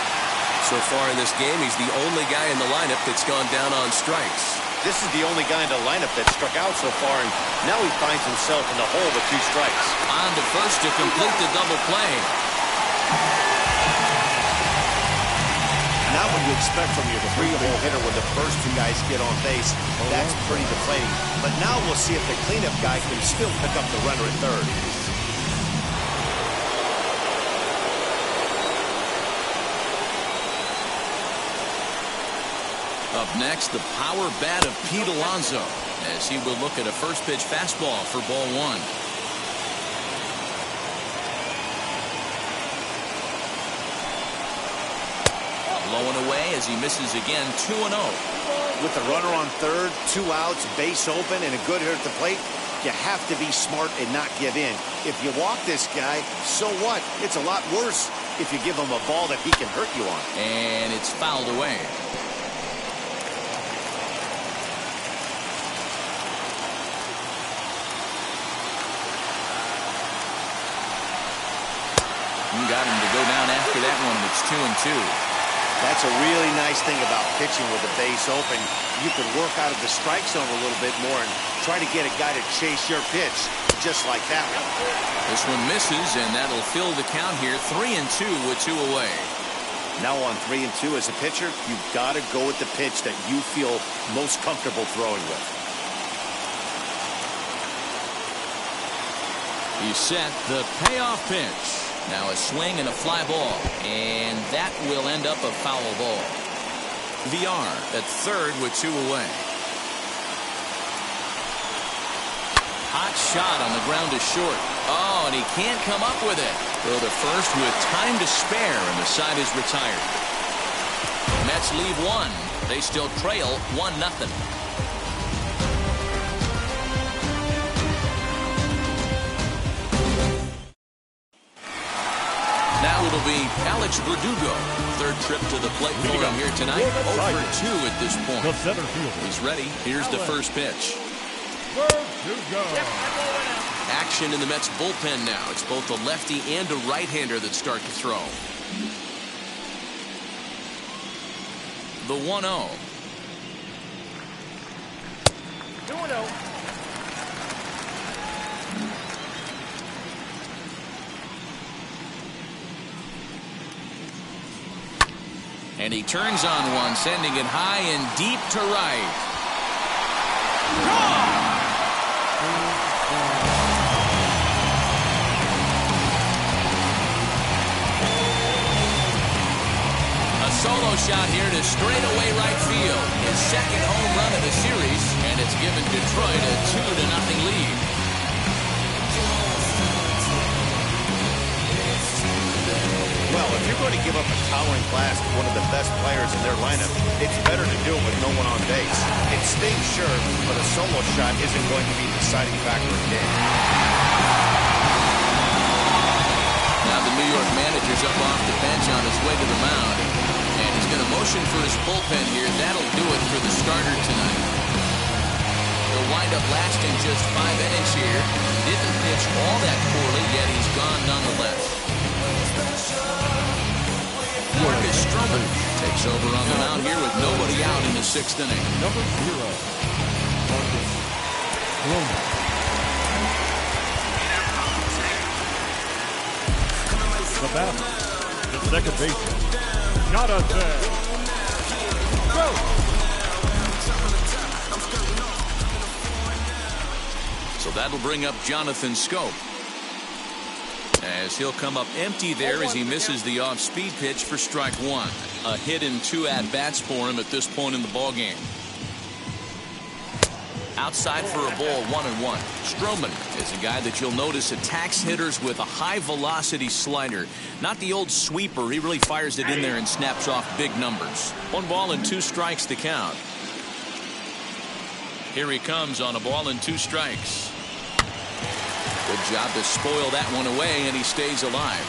Speaker 1: So far in this game, he's the only guy in the lineup that's gone down on strikes.
Speaker 2: This is the only guy in the lineup that struck out so far, and now he finds himself in the hole with 2 strikes.
Speaker 1: On to first to complete the double play.
Speaker 2: Not what you expect from your 3-hole hitter when the first 2 guys get on base. That's pretty deflating. But now we'll see if the cleanup guy can still pick up the runner at third.
Speaker 1: Up next, the power bat of Pete Alonso, as he will look at a first pitch fastball for ball 1. Blowing away as he misses again, 2-0.
Speaker 2: With the runner on third, 2 outs, base open, and a good hitter at the plate, you have to be smart and not give in. If you walk this guy, so what? It's a lot worse if you give him a ball that he can hurt you on.
Speaker 1: And it's fouled away. You got him to go down after that one. It's 2-2.
Speaker 2: That's a really nice thing about pitching with the base open. You can work out of the strike zone a little bit more and try to get a guy to chase your pitch just like that one.
Speaker 1: This one misses, and that'll fill the count here. 3-2 with 2 away.
Speaker 2: Now on 3-2 as a pitcher, you've got to go with the pitch that you feel most comfortable throwing with.
Speaker 1: He set the payoff pitch. Now a swing and a fly ball, and that will end up a foul ball. VR at third with 2 away. Hot shot on the ground to short. Oh, and he can't come up with it. Throw to first with time to spare, and the side is retired. Mets leave 1. They still trail 1-0. Now it'll be Alex Verdugo. Third trip to the plate for him here tonight. 0-2 at this point.
Speaker 3: The center fielder.
Speaker 1: He's ready. Here's the first pitch.
Speaker 3: Verdugo.
Speaker 1: Action in the Mets bullpen now. It's both a lefty and a right-hander that start to throw. The 1-0.
Speaker 3: 2-0.
Speaker 1: And he turns on one, sending it high and deep to right. A solo shot here to straightaway right field. His second home run of the series, and it's given Detroit a 2-0 lead.
Speaker 2: Well, if you're going to give up a towering blast to one of the best players in their lineup, it's better to do it with no one on base. It stings, sure, but a solo shot isn't going to be the deciding factor of the game.
Speaker 1: Now the New York manager's up off the bench on his way to the mound. And he's going to motion for his bullpen here. That'll do it for the starter tonight. He'll wind up lasting just 5 innings here. Didn't pitch all that poorly, yet he's gone nonetheless. Marcus Stroman takes over on the mound here with nobody out in the 6th inning.
Speaker 3: Number 0. Marcus Stroman. The batter, the second baseman, Jonathan. Go!
Speaker 1: So that'll bring up Jonathan Scope, as he'll come up empty there as he misses the off-speed pitch for strike 1. A hit in 2 at-bats for him at this point in the ballgame. Outside for a ball, 1-1. Stroman is a guy that you'll notice attacks hitters with a high-velocity slider. Not the old sweeper. He really fires it in there and snaps off big numbers. 1 ball and 2 strikes to count. Here he comes on a ball and 2 strikes. Good job to spoil that one away, and he stays alive.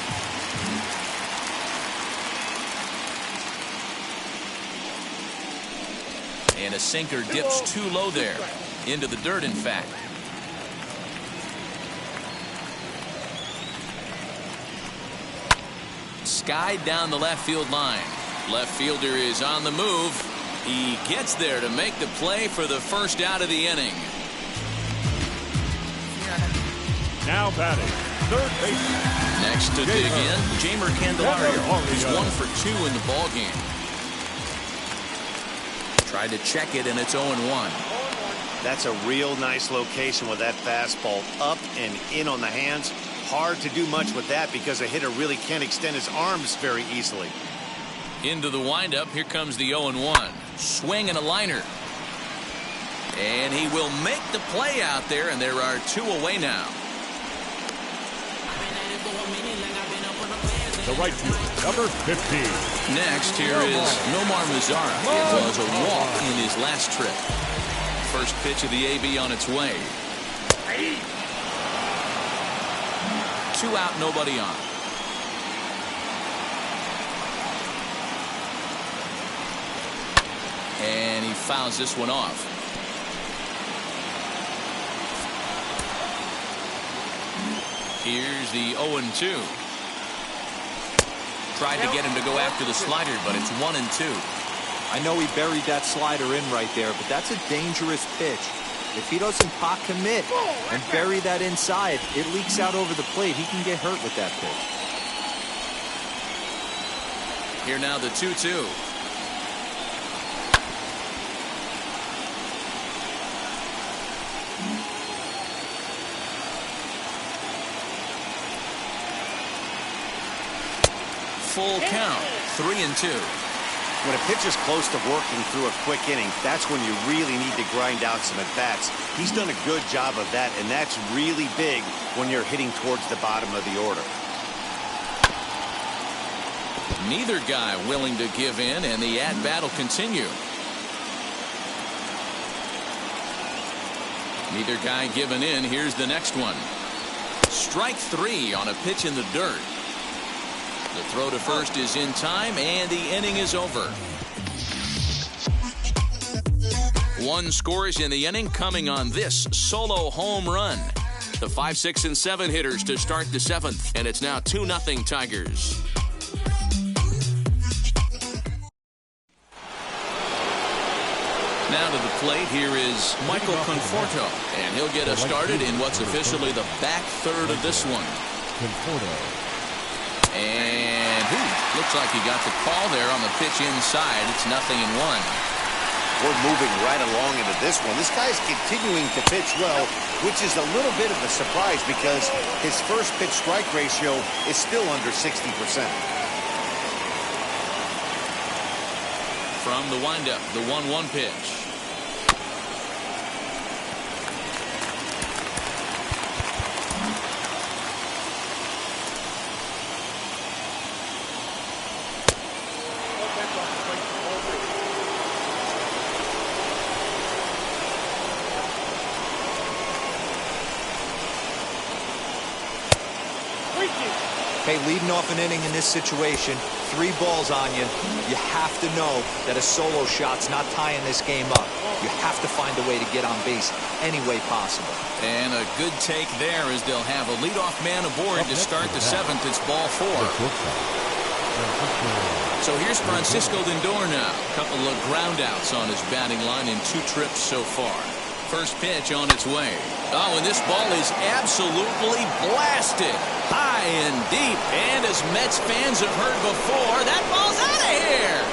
Speaker 1: And a sinker dips too low there. Into the dirt, in fact. Skied down the left field line. Left fielder is on the move. He gets there to make the play for the first out of the inning.
Speaker 3: Now batting, third baseman.
Speaker 1: Next to dig in, Jamer Candelario. He's 1 for 2 in the ballgame. Tried to check it, and it's 0-1.
Speaker 2: That's a real nice location with that fastball up and in on the hands. Hard to do much with that because a hitter really can't extend his arms very easily.
Speaker 1: Into the windup, here comes the 0-1. Swing and a liner. And he will make the play out there, and there are 2 away now.
Speaker 3: the right fielder, number 15.
Speaker 1: Next, here is Nomar Mazara. It was a walk in his last trip. First pitch of the AB on its way. 2 out, nobody on. And he fouls this one off. Here's the 0-2. Tried to get him to go after the slider, but it's 1-2.
Speaker 4: I know he buried that slider in right there, but that's a dangerous pitch. If he doesn't pot commit and bury that inside, it leaks out over the plate. He can get hurt with that pitch.
Speaker 1: Here now the 2-2. Full count, 3-2.
Speaker 2: When a pitcher's close to working through a quick inning, that's when you really need to grind out some at-bats. He's done a good job of that, and that's really big when you're hitting towards the bottom of the order.
Speaker 1: Neither guy willing to give in, and the at-bat will continue. Neither guy giving in. Here's the next one. Strike 3 on a pitch in the dirt. The throw to first is in time, and the inning is over. 1 scores in the inning coming on this solo home run. The 5, 6, and 7 hitters to start the 7th, and it's now 2-0 Tigers. Now to the plate, here is Michael Conforto, and he'll get us started in what's officially the back third of this one.
Speaker 3: Conforto.
Speaker 1: And looks like he got the call there on the pitch inside. It's 0-1.
Speaker 2: We're moving right along into this one. This guy's continuing to pitch well, which is a little bit of a surprise because his first pitch strike ratio is still under 60%.
Speaker 1: From the windup, the 1-1 pitch.
Speaker 4: Hey, leading off an inning in this situation, 3 balls on you. You have to know that a solo shot's not tying this game up. You have to find a way to get on base any way possible.
Speaker 1: And a good take there as they'll have a leadoff man aboard to start the 7th. It's ball 4. So here's Francisco Lindor now. Couple of ground outs on his batting line in 2 trips so far. First pitch on its way. Oh, and this ball is absolutely blasted. High and deep. And as Mets fans have heard before, that ball's out of here.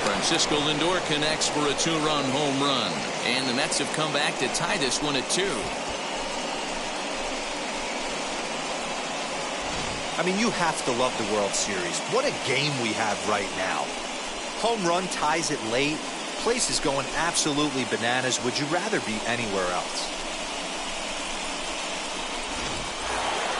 Speaker 1: Francisco Lindor connects for a 2-run home run. And the Mets have come back to tie this one at 2.
Speaker 4: I mean, you have to love the World Series. What a game we have right now. Home run ties it late. Place is going absolutely bananas. Would you rather be anywhere else?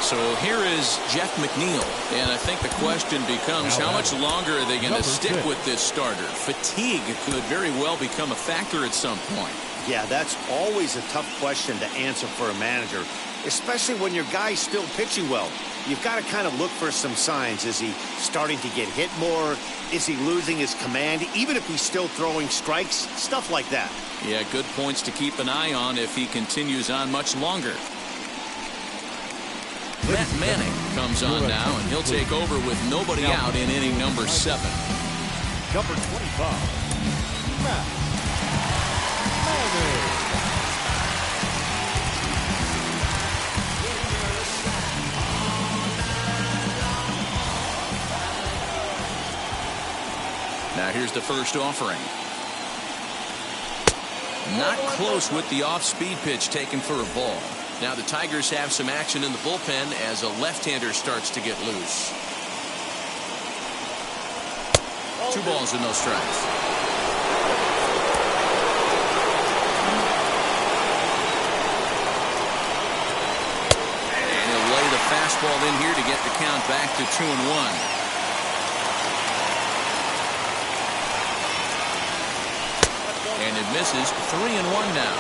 Speaker 1: So here is Jeff McNeil, and I think the question becomes how much longer are they going to stick with this starter? Fatigue could very well become a factor at some point.
Speaker 2: Yeah, that's always a tough question to answer for a manager, especially when your guy's still pitching well. You've got to kind of look for some signs. Is he starting to get hit more? Is he losing his command, even if he's still throwing strikes? Stuff like that.
Speaker 1: Yeah, good points to keep an eye on if he continues on much longer. Matt Manning comes on now, and he'll take over with nobody out in inning number 7.
Speaker 3: Number 25, Matt Manning.
Speaker 1: Now here's the first offering. Not close with the off-speed pitch taken for a ball. Now the Tigers have some action in the bullpen as a left-hander starts to get loose. 2 balls and no strikes. fastball in here to get the count back to 2-1. And it misses. 3-1 now.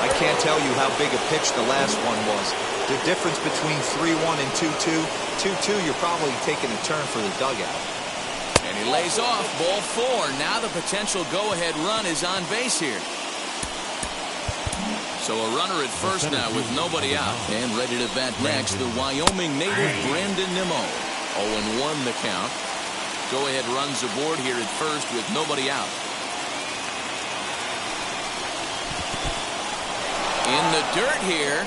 Speaker 4: I can't tell you how big a pitch the last one was. The difference between 3-1 and 2-2. 2-2, you're probably taking a turn for the dugout.
Speaker 1: And he lays off. Ball 4. Now the potential go-ahead run is on base here. So a runner at first now with nobody out. And ready to bat next, the Wyoming native Brandon Nimmo. 0-1 the count. Go-ahead runs aboard here at first with nobody out. In the dirt here.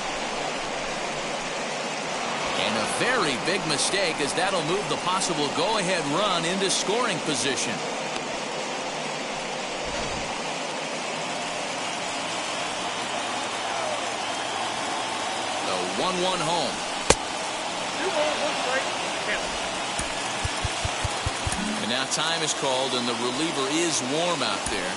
Speaker 1: And a very big mistake, as that'll move the possible go-ahead run into scoring position. The 1-1 home. And now time is called, and the reliever is warm out there.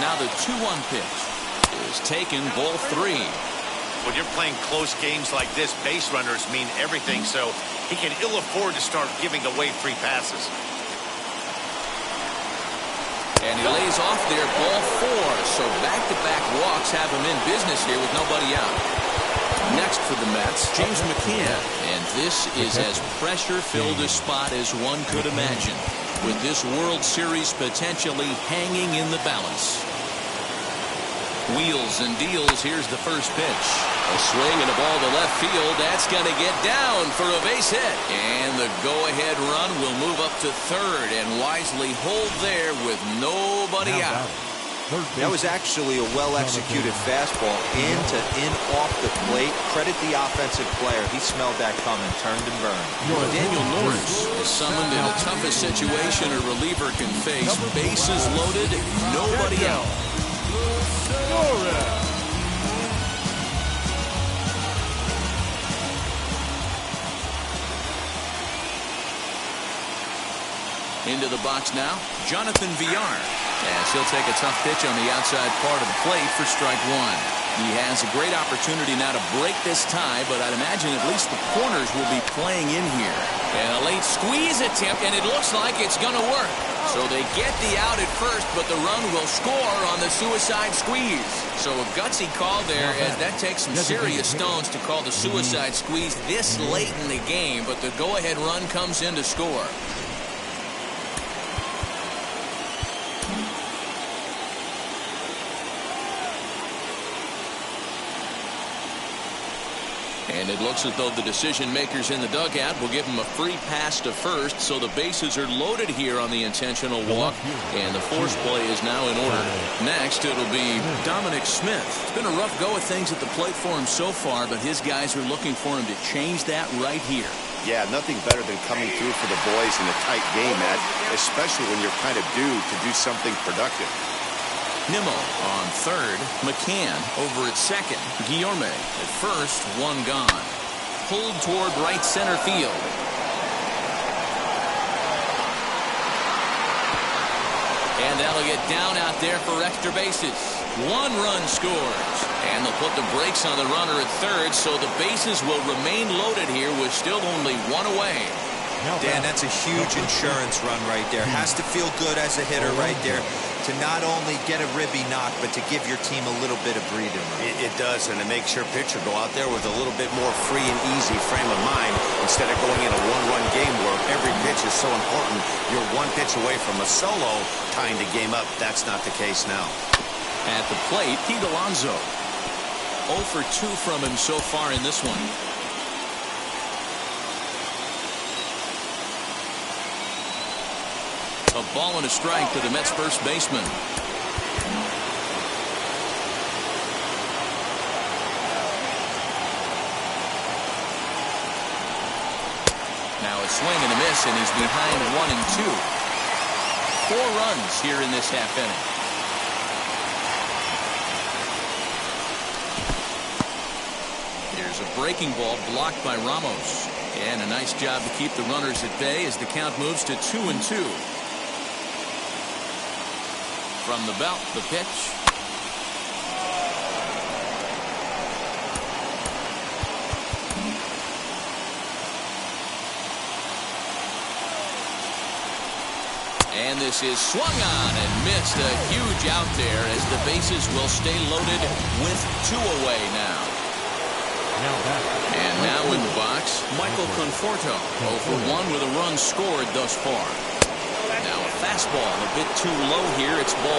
Speaker 1: Now the 2-1 pitch is taken, ball 3.
Speaker 2: When you're playing close games like this, base runners mean everything, so he can ill afford to start giving away free passes.
Speaker 1: And he lays off there, ball 4. So back-to-back walks have him in business here with nobody out. Next for the Mets, James McCann. And this is as pressure-filled a spot as one could imagine, with this World Series potentially hanging in the balance. Wheels and deals. Here's the first pitch. A swing and a ball to left field. That's going to get down for a base hit. And the go-ahead run will move up to third and wisely hold there with nobody out.
Speaker 4: That was actually a well-executed fastball in off the plate. Credit the offensive player. He smelled that coming, turned and burned.
Speaker 1: Daniel Norris is summoned in the toughest situation a reliever can face. Bases loaded, nobody out. Into the box now, Jonathan Villar. As he'll take a tough pitch on the outside part of the plate for strike 1. He has a great opportunity now to break this tie, but I'd imagine at least the corners will be playing in here. And a late squeeze attempt, and it looks like it's going to work. So they get the out at first, but the run will score on the suicide squeeze. So a gutsy call there, as that takes some serious stones to call the suicide squeeze this late in the game, but the go-ahead run comes in to score. And it looks as though the decision makers in the dugout will give him a free pass to first, so the bases are loaded here on the intentional walk, and the force play is now in order. Next, it'll be Dominic Smith. It's been a rough go of things at the plate for him so far, but his guys are looking for him to change that right here.
Speaker 2: Yeah, nothing better than coming through for the boys in a tight game, Matt, especially when you're kind of due to do something productive.
Speaker 1: Nimmo on third. McCann over at second. Guillorme at first. One gone. Pulled toward right center field. And that'll get down out there for extra bases. 1 run scores. And they'll put the brakes on the runner at third, so the bases will remain loaded here with still only 1 away.
Speaker 6: Dan, that's a huge insurance run right there. Has to feel good as a hitter right there to not only get a ribby knock, but to give your team a little bit of breathing room.
Speaker 2: It does, and it makes your pitcher go out there with a little bit more free and easy frame of mind instead of going in a 1-run game where every pitch is so important. You're 1 pitch away from a solo tying the game up. That's not the case now.
Speaker 1: At the plate, Pete Alonso. 0 for 2 from him so far in this one. A ball and a strike to the Mets first baseman. Now a swing and a miss, and he's behind 1 and 2. 4 runs here in this half inning. Here's a breaking ball blocked by Ramos. And a nice job to keep the runners at bay as the count moves to 2 and 2. From the belt, the pitch. And this is swung on and missed. A huge out there as the bases will stay loaded with 2 away now. And now in the box, Michael Conforto. 0 for 1 with a run scored thus far. Now a fastball a bit too low here. It's ball 1.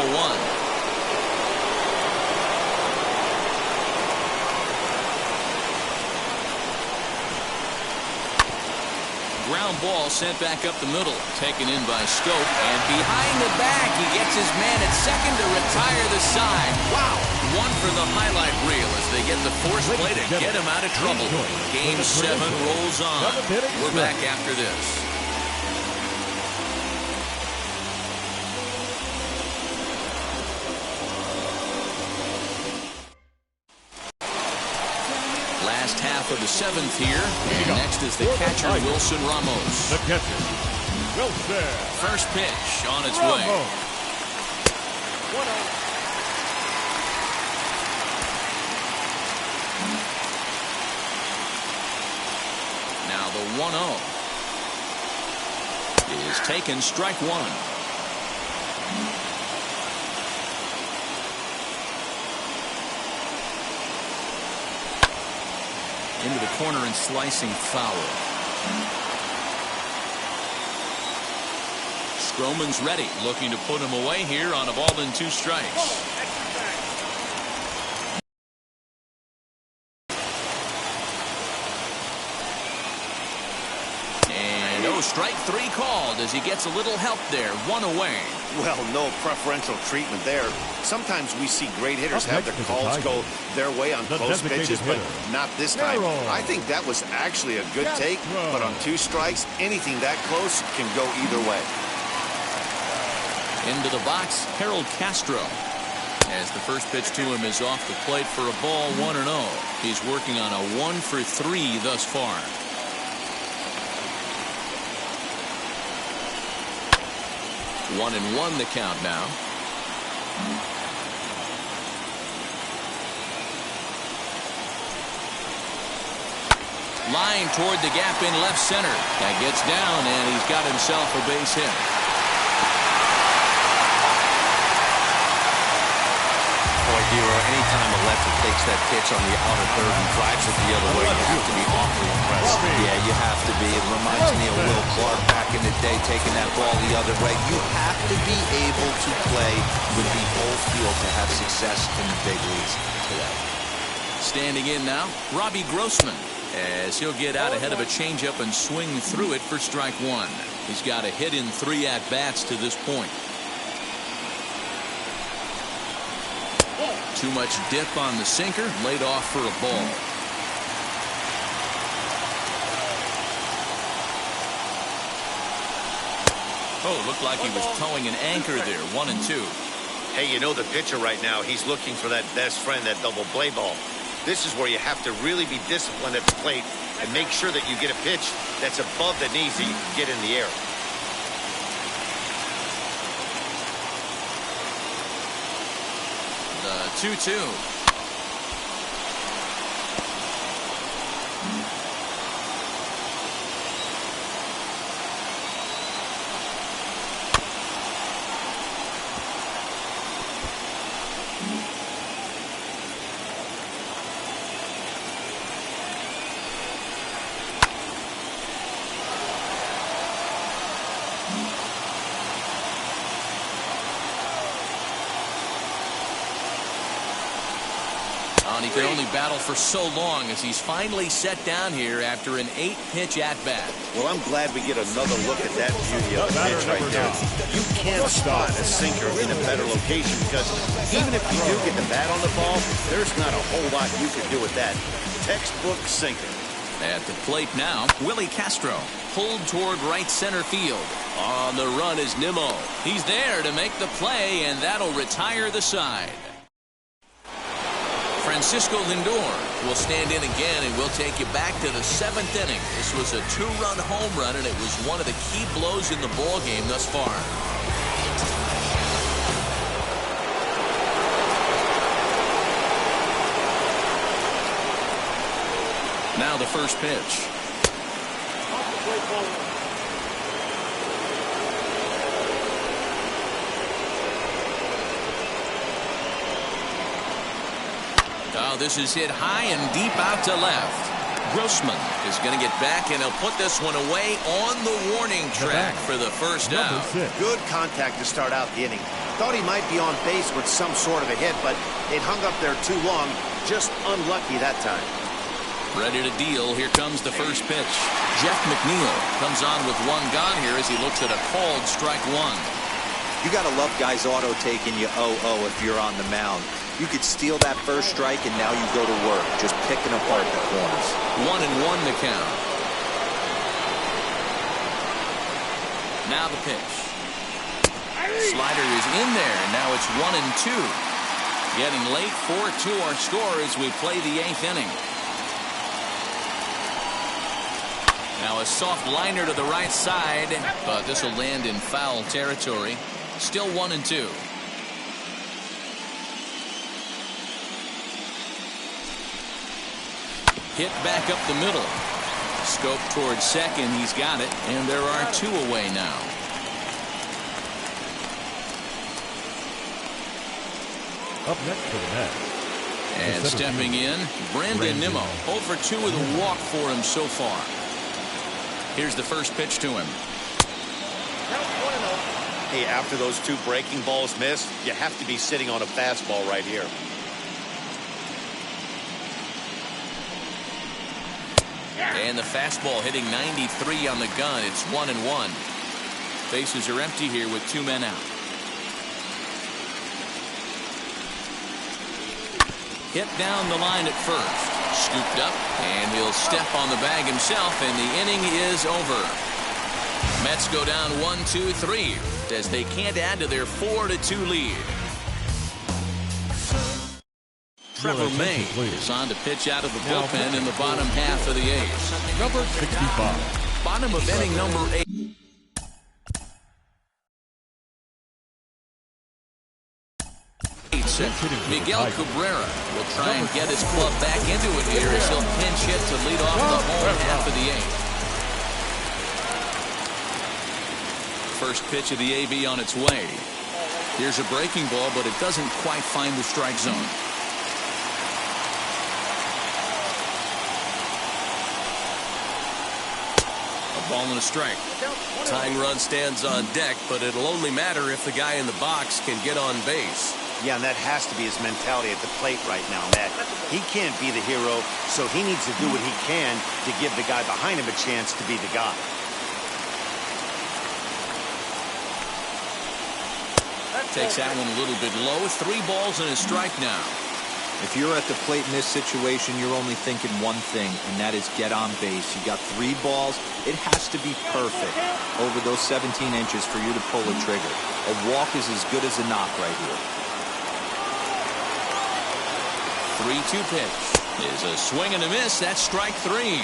Speaker 1: Ground ball sent back up the middle. Taken in by Scope. And behind the back, he gets his man at second to retire the side. Wow. 1 for the highlight reel as they get the force play to get him out of trouble. Game 7 rolls on. We're back after this. Last half of the 7th here. And next is the catcher, Wilson Ramos.
Speaker 3: The catcher, Wilson.
Speaker 1: First pitch on its way.
Speaker 3: 1-0.
Speaker 1: Now the 1-0 is taken, strike 1. Into the corner and slicing foul. Stroman's ready, looking to put him away here on a ball and 2 strikes. And strike 3 called as he gets a little help there. 1 away.
Speaker 2: Well, no preferential treatment there. Sometimes we see great hitters have their calls go their way on close pitches, but not this time. I think that was actually a good take, but on 2 strikes, anything that close can go either way.
Speaker 1: Into the box, Harold Castro. As the first pitch to him is off the plate for a ball, 1-0. He's working on a 1 for 3 thus far. One and 1 the count now. Line toward the gap in left center. That gets down, and he's got himself a base hit.
Speaker 5: Boy, Hero, anytime a lefty takes that pitch on the outer third and drives it the other way, you have to be awfully impressed.
Speaker 6: Yeah, you have to be. It reminds me of Will Clark back in the day taking that ball the other way. You have to be able to play with the whole field to have success in the big leagues today.
Speaker 1: Standing in now, Robbie Grossman, as he'll get out ahead of a changeup and swing through it for strike 1. He's got a hit in 3 at-bats to this point. Too much dip on the sinker, laid off for a ball. Oh, looked like he was towing an anchor there. 1 and 2.
Speaker 2: Hey, you know the pitcher right now, he's looking for that best friend, that double play ball. This is where you have to really be disciplined at the plate and make sure that you get a pitch that's above the knees that you can get in the air.
Speaker 1: The 2-2. He could only battle for so long as he's finally set down here after an 8-pitch at-bat.
Speaker 2: Well, I'm glad we get another look at that beauty of the pitch right there. You can't spot a sinker in a better location because even if you do get the bat on the ball, there's not a whole lot you can do with that. Textbook sinker.
Speaker 1: At the plate now, Willie Castro pulled toward right center field. On the run is Nimmo. He's there to make the play, and that'll retire the side. Francisco Lindor will stand in again, and we'll take you back to the 7th inning. This was a 2-run home run, and it was one of the key blows in the ball game thus far. Now the first pitch. Oh, this is hit high and deep out to left. Grossman is going to get back, and he'll put this one away on the warning track for the first out.
Speaker 2: Good contact to start out the inning. Thought he might be on base with some sort of a hit, but it hung up there too long. Just unlucky that time.
Speaker 1: Ready to deal. Here comes the first pitch. Jeff McNeil comes on with one gone here as he looks at a called strike one.
Speaker 4: You got to love guys auto taking you 0-0 if you're on the mound. You could steal that first strike, and now you go to work, just picking apart the corners.
Speaker 1: 1-1 the count. Now the pitch. Slider is in there, and now it's 1-2. Getting late, 4-2 our score as we play the 8th inning. Now a soft liner to the right side, but this will land in foul territory. Still 1-2. Hit back up the middle. Scope towards second. He's got it. And there are 2 away now.
Speaker 3: Up next for the Mets.
Speaker 1: And stepping in, Brandon Nimmo. 0 for 2 with a walk for him so far. Here's the first pitch to him.
Speaker 2: Hey, after those 2 breaking balls missed, you have to be sitting on a fastball right here.
Speaker 1: And the fastball hitting 93 on the gun. It's 1-1. Bases are empty here with 2 men out. Hit down the line at first. Scooped up, and he'll step on the bag himself, and the inning is over. Mets go down 1-2-3 as they can't add to their 4-2 lead. Trevor May is on to pitch out of the bullpen in the bottom half of the 8th.
Speaker 3: Number 65.
Speaker 1: Bottom of inning number 8. Miguel Cabrera will try and get his club back into it here as he'll pinch hit to lead off the home half of the 8th. First pitch of the AB on its way. Here's a breaking ball, but it doesn't quite find the strike zone. Ball and a strike. Tying run stands on deck, but it'll only matter if the guy in the box can get on base.
Speaker 2: Yeah, and that has to be his mentality at the plate right now, Matt. He can't be the hero, so he needs to do what he can to give the guy behind him a chance to be the guy.
Speaker 1: Takes that one a little bit low. 3 balls and a strike now.
Speaker 4: If you're at the plate in this situation, you're only thinking one thing, and that is get on base. You got 3 balls. It has to be perfect over those 17 inches for you to pull a trigger. A walk is as good as a knock right here.
Speaker 1: 3-2 pitch is a swing and a miss. That's strike 3.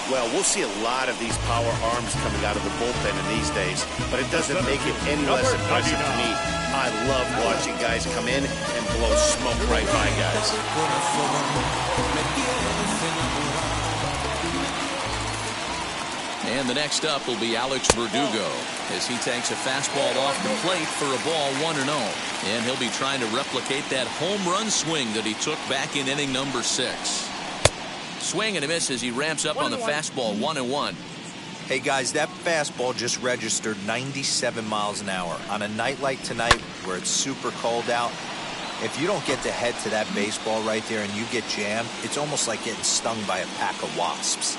Speaker 2: Well, we'll see a lot of these power arms coming out of the bullpen in these days, but it doesn't make it any less impressive to me. I love watching guys come in and blow smoke right by guys.
Speaker 1: And the next up will be Alex Verdugo as he takes a fastball off the plate for a ball 1-0. And he'll be trying to replicate that home run swing that he took back in inning number 6. Swing and a miss as he ramps up on the fastball. 1-1.
Speaker 4: Hey guys, that fastball just registered 97 miles an hour. On a night like tonight where it's super cold out, if you don't get to head to that baseball right there and you get jammed, it's almost like getting stung by a pack of wasps.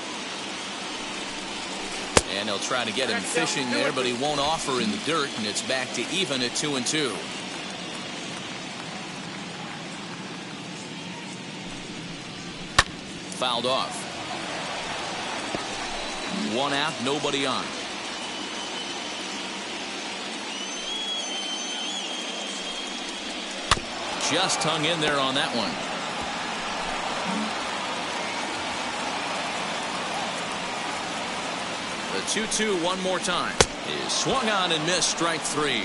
Speaker 1: And he'll try to get him fishing there, but he won't offer in the dirt, and it's back to even at 2-2. Fouled off. 1 out, nobody on. Just hung in there on that one. The 2-2 one more time is swung on and missed, strike 3.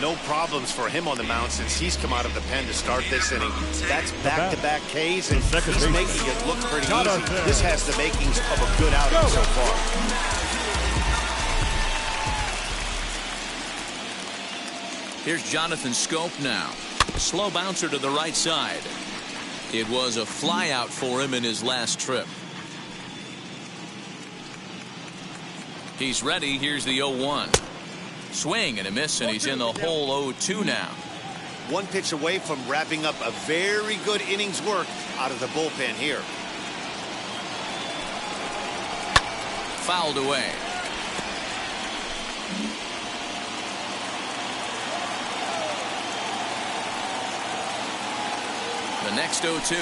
Speaker 2: No problems for him on the mound since he's come out of the pen to start this inning. That's back-to-back Ks, and he's making it look pretty easy. This has the makings of a good outing so far.
Speaker 1: Here's Jonathan Scope now. A slow bouncer to the right side. It was a fly out for him in his last trip. He's ready. Here's the 0-1. Swing and a miss, and he's in the hole 0-2 now.
Speaker 2: One pitch away from wrapping up a very good innings work out of the bullpen here.
Speaker 1: Fouled away. The next 0-2.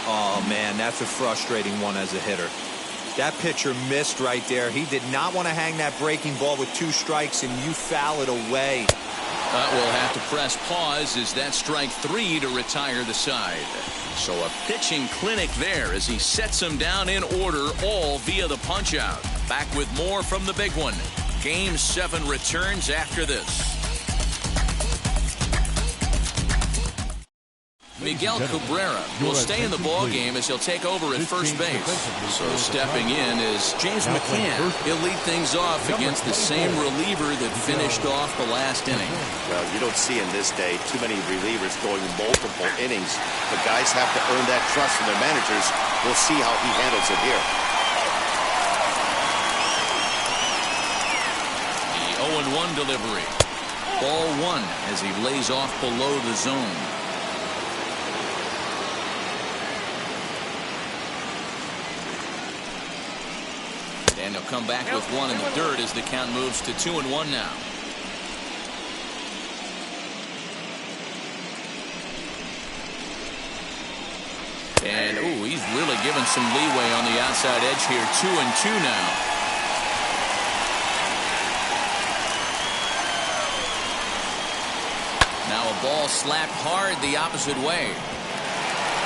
Speaker 4: Oh, man, that's a frustrating one as a hitter. That pitcher missed right there. He did not want to hang that breaking ball with 2 strikes, and you foul it away.
Speaker 1: We'll have to press pause as that strike 3 to retire the side. So a pitching clinic there as he sets him down in order, all via the punch-out. Back with more from the big one. Game 7 returns after this. Miguel Cabrera will stay in the ball game as he'll take over at first base. So stepping in is James McCann. He'll lead things off against the same reliever that finished off the last inning.
Speaker 2: Well, you don't see in this day too many relievers going multiple innings. But guys have to earn that trust from their managers. We'll see how he handles it here.
Speaker 1: The 0-1 delivery. Ball 1 as he lays off below the zone. And he'll come back with 1 in the dirt as the count moves to 2-1 now. And, ooh, he's really given some leeway on the outside edge here. 2-2 now. Now a ball slapped hard the opposite way.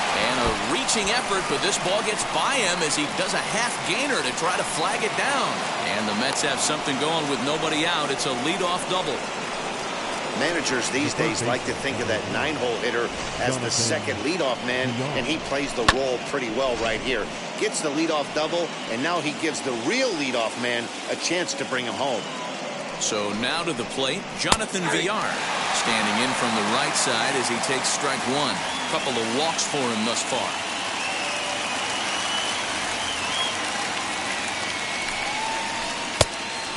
Speaker 1: And a reaching effort, but this ball gets by him as he does a half gainer to try to flag it down. And the Mets have something going with nobody out. It's a leadoff double.
Speaker 2: Managers these days like to think of that 9-hole hitter as the second leadoff man, and he plays the role pretty well right here. Gets the leadoff double, and now he gives the real leadoff man a chance to bring him home.
Speaker 1: So now to the plate, Jonathan Villar, standing in from the right side as he takes strike 1. Couple of walks for him thus far.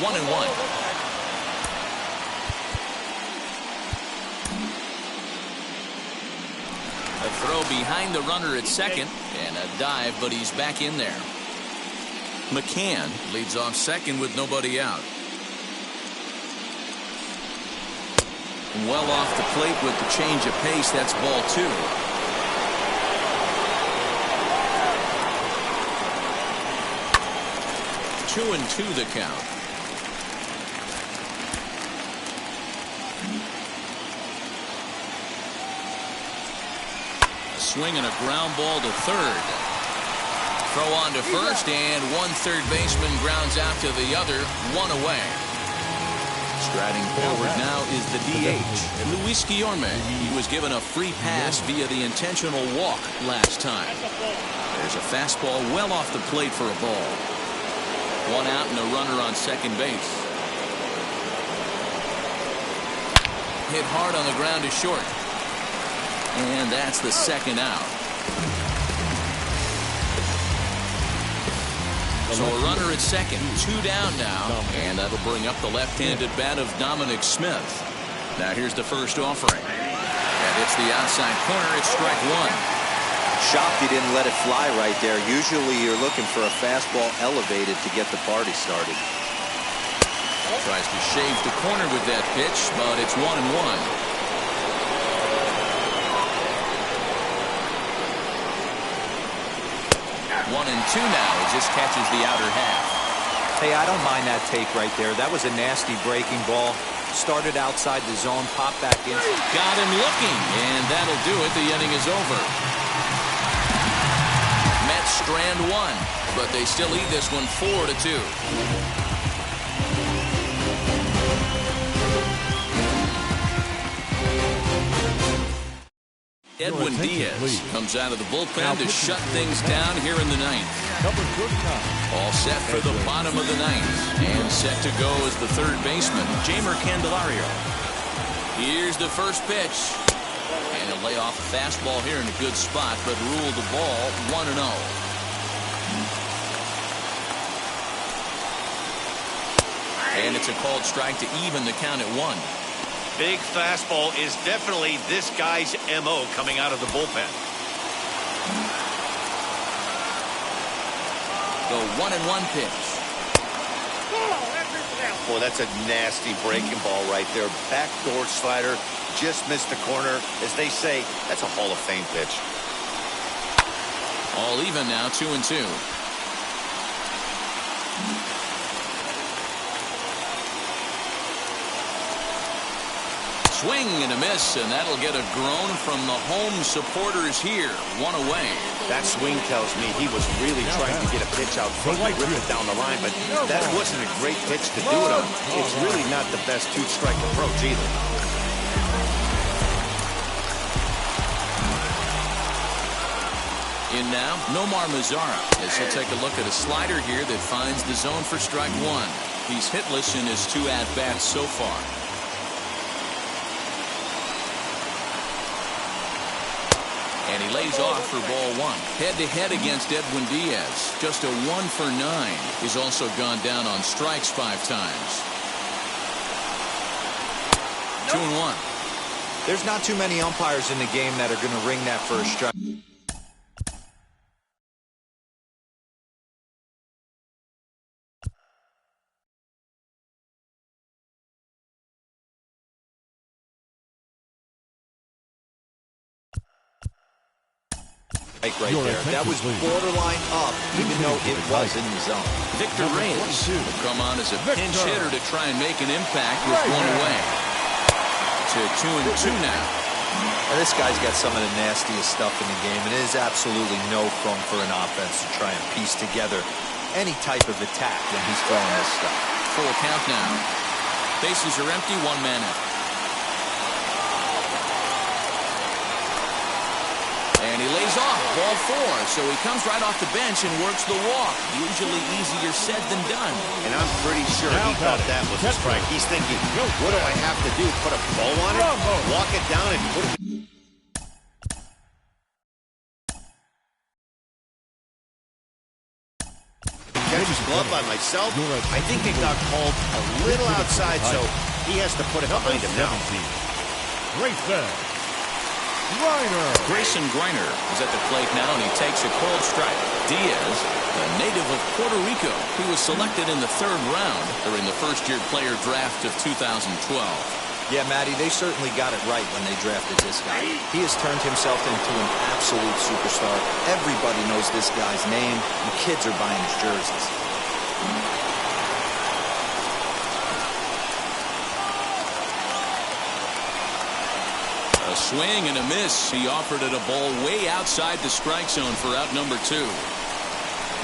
Speaker 1: One and one. A throw behind the runner at second and a dive, but he's back in there. McCann leads off second with nobody out. Well off the plate with the change of pace. That's ball 2. 2-2 the count. A swing and a ground ball to third. Throw on to first, and one third baseman grounds out to the other. 1 away. Striding forward now is the DH, Luis Guillorme. He was given a free pass via the intentional walk last time. There's a fastball well off the plate for a ball. 1 out and a runner on second base. Hit hard on the ground to short. And that's the second out. So a runner at second, 2 down now, and that'll bring up the left-handed bat of Dominic Smith. Now here's the first offering. And it's the outside corner. It's strike 1.
Speaker 4: Shocked he didn't let it fly right there. Usually you're looking for a fastball elevated to get the party started.
Speaker 1: Tries to shave the corner with that pitch, but it's 1-1. 1-2 now. He just catches the outer half.
Speaker 4: Hey, I don't mind that take right there. That was a nasty breaking ball. Started outside the zone, popped back in.
Speaker 1: Got him looking, and that'll do it. The inning is over. Mets strand 1, but they still lead this one 4-2. Edwin Diaz comes out of the bullpen to shut things down here in the ninth. All set for the bottom of the ninth. And set to go is the third baseman, Jamer Candelario. Here's the first pitch. And he'll lay off a fastball here in a good spot, but ruled the ball 1-0. And it's a called strike to even the count at 1.
Speaker 2: Big fastball is definitely this guy's MO coming out of the bullpen.
Speaker 1: The 1-1 pitch.
Speaker 2: Boy, that's a nasty breaking ball right there. Backdoor slider, just missed the corner. As they say, that's a Hall of Fame pitch.
Speaker 1: All even now, 2-2. Swing and a miss, and that'll get a groan from the home supporters here. 1 away.
Speaker 2: That swing tells me he was really trying to get a pitch out front and rip it down the line, but that wasn't a great pitch to do it on. It's really not the best two-strike approach either.
Speaker 1: In now, Nomar Mazara, as he'll take a look at a slider here that finds the zone for strike 1. He's hitless in his 2 at-bats so far. And he lays off for ball 1. Head-to-head against Edwin Diaz. Just a 1 for 9. He's also gone down on strikes 5 times. 2-1.
Speaker 4: There's not too many umpires in the game that are going to ring that first strike. Right there. That was borderline up, even though it was in the zone.
Speaker 1: Victor Reyes will come on as a pinch hitter to try and make an impact with 1 away. To 2-2 now.
Speaker 4: And this guy's got some of the nastiest stuff in the game, and it is absolutely no fun for an offense to try and piece together any type of attack when he's throwing this stuff.
Speaker 1: Full count now. Bases are empty, 1 man out. And he lays off, ball 4, so he comes right off the bench and works the walk. Usually easier said than done.
Speaker 2: And I'm pretty sure he thought that was a strike. He's thinking, what do I have to do? Put a bow on it? Walk it down and put it... Catch his glove by myself. I think it got called a little outside, so he has to put it behind him now.
Speaker 3: Right there.
Speaker 1: Grayson Greiner is at the plate now, and he takes a cold strike. Diaz, a native of Puerto Rico, he was selected in the 3rd round during the first-year player draft of 2012.
Speaker 4: Yeah, Matty, they certainly got it right when they drafted this guy. He has turned himself into an absolute superstar. Everybody knows this guy's name, and kids are buying his jerseys.
Speaker 1: A swing and a miss. He offered it a ball way outside the strike zone for out number 2.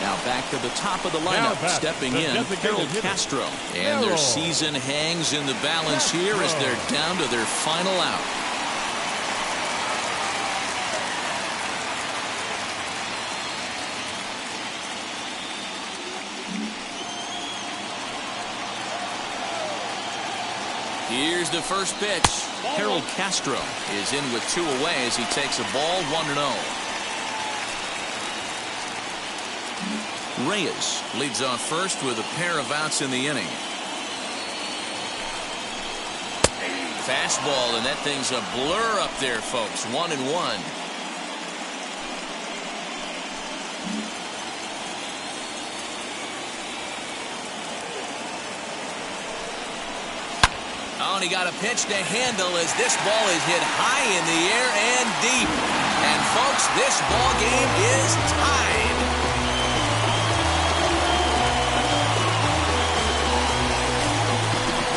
Speaker 1: Now back to the top of the lineup, stepping in, Harold Castro. And their season hangs in the balance here as they're down to their final out. Here's the first pitch. Harold Castro is in with 2 away as he takes a ball 1-0. Reyes leads off first with a pair of outs in the inning. Fastball, and that thing's a blur up there, folks. 1-1. Oh, and he got a pitch to handle as this ball is hit high in the air and deep. And, folks, this ball game is tied.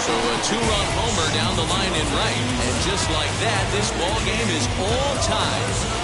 Speaker 1: So a 2-run homer down the line in right. And just like that, this ball game is all tied.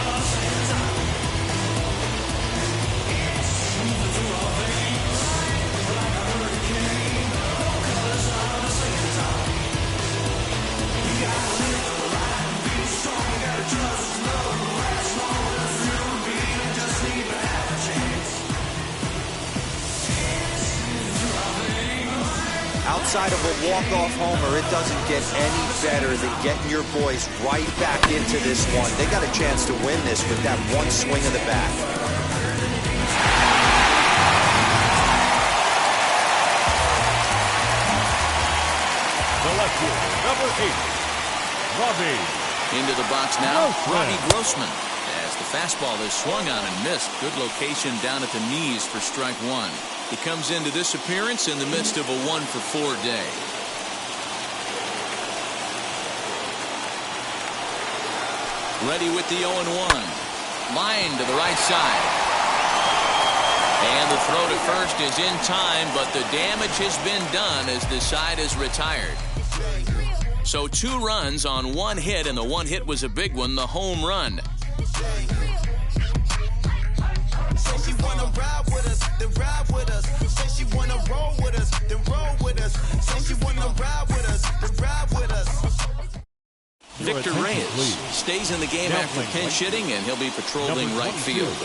Speaker 4: outside of a walk-off homer, it doesn't get any better than getting your boys right back into this one. They got a chance to win this with that one swing of the bat.
Speaker 3: The left fielder, number 8, Robbie.
Speaker 1: Into the box now, Robbie Grossman. As the fastball is swung on and missed. Good location down at the knees for strike one. He comes into this appearance in the midst of a 1-for-4 day. Ready with the 0-1. Line to the right side. And the throw to first is in time, but the damage has been done as the side is retired. So 2 runs on 1 hit, and the 1 hit was a big one, the home run.
Speaker 7: Say she wanna ride with us, then ride with us. Say she wanna roll with us, then roll with us. Say she wanna ride with us, then ride with us.
Speaker 1: Victor Reyes stays in the game after pinch hitting, and he'll be patrolling right field.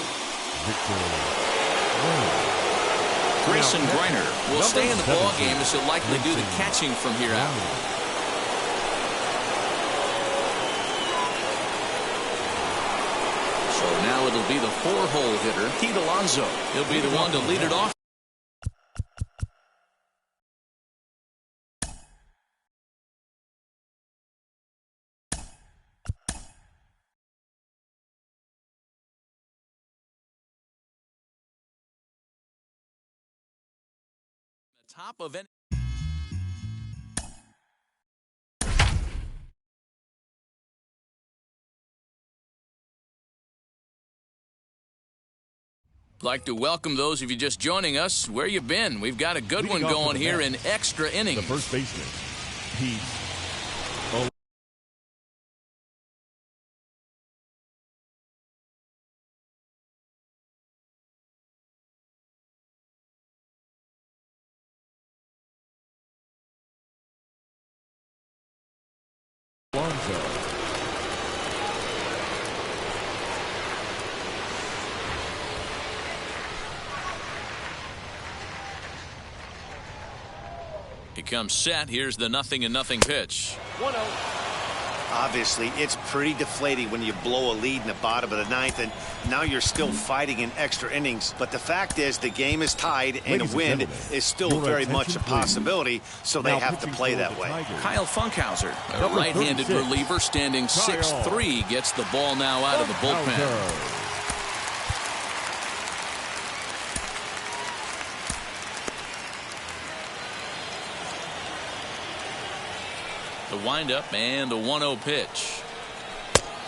Speaker 1: Grayson Greiner will stay in the ball game as he'll likely do the catching from here out. So now it'll be the 4-hole hitter, Pete Alonso. He'll be the one to lead it off. The top of any. Like to welcome those of you just joining us. Where you been? We've got a good one going here in extra innings.
Speaker 3: The first baseman, Pete. Alonso.
Speaker 1: He comes set. Here's the 0-0 pitch.
Speaker 3: 1-0.
Speaker 2: Obviously, it's pretty deflating when you blow a lead in the bottom of the 9th, and now you're still fighting in extra innings. But the fact is, the game is tied, and a win is still very much a possibility, so they have to play that way.
Speaker 1: Kyle Funkhauser, a right-handed reliever, standing 6'3", gets the ball now out of the bullpen. The windup and the 1-0 pitch.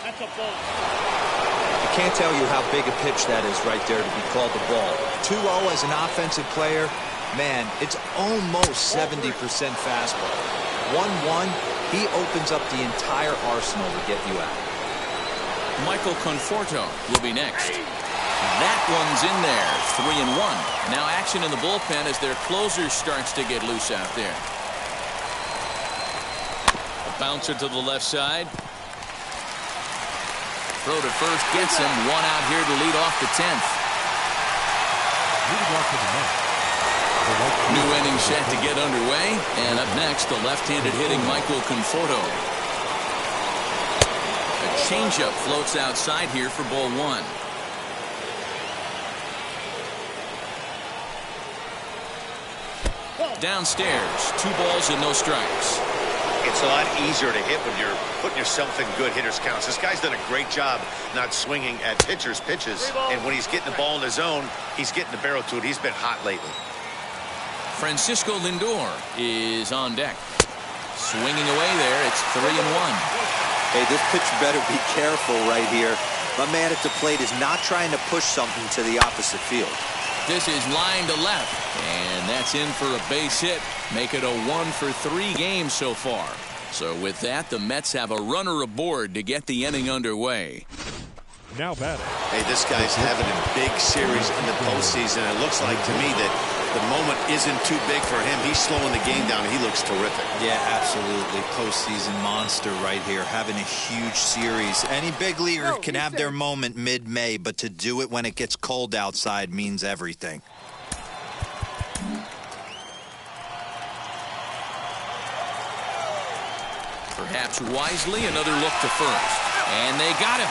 Speaker 3: That's a ball.
Speaker 4: I can't tell you how big a pitch that is right there to be called the ball. 2-0 as an offensive player, man, it's almost 70% fastball. 1-1, he opens up the entire arsenal to get you out.
Speaker 1: Michael Conforto will be next. That one's in there, 3-1. Now action in the bullpen as their closer starts to get loose out there. Bouncer to the left side. Throw to first gets him. 1 out here to lead off the 10th. New inning set to get underway. And up next, the left-handed hitting Michael Conforto. A changeup floats outside here for ball 1. Downstairs, 2 balls and no strikes.
Speaker 2: It's a lot easier to hit when you're putting yourself in good hitters' counts. This guy's done a great job not swinging at pitchers' pitches. And when he's getting the ball in the zone, he's getting the barrel to it. He's been hot lately.
Speaker 1: Francisco Lindor is on deck. Swinging away there. It's 3-1.
Speaker 4: Hey, this pitcher better be careful right here. My man at the plate is not trying to push something to the opposite field.
Speaker 1: This is line to left, and that's in for a base hit. Make it a 1-for-3 game so far. So with that, the Mets have a runner aboard to get the inning underway.
Speaker 3: Now batting.
Speaker 2: Hey, this guy's having a big series in the postseason. It looks like to me that the moment isn't too big for him. He's slowing the game down. He looks terrific.
Speaker 6: Yeah, absolutely. Postseason monster right here, having a huge series. Any big leaguer can have their moment mid-May, but to do it when it gets cold outside means everything.
Speaker 1: Perhaps wisely, another look to first. And they got him.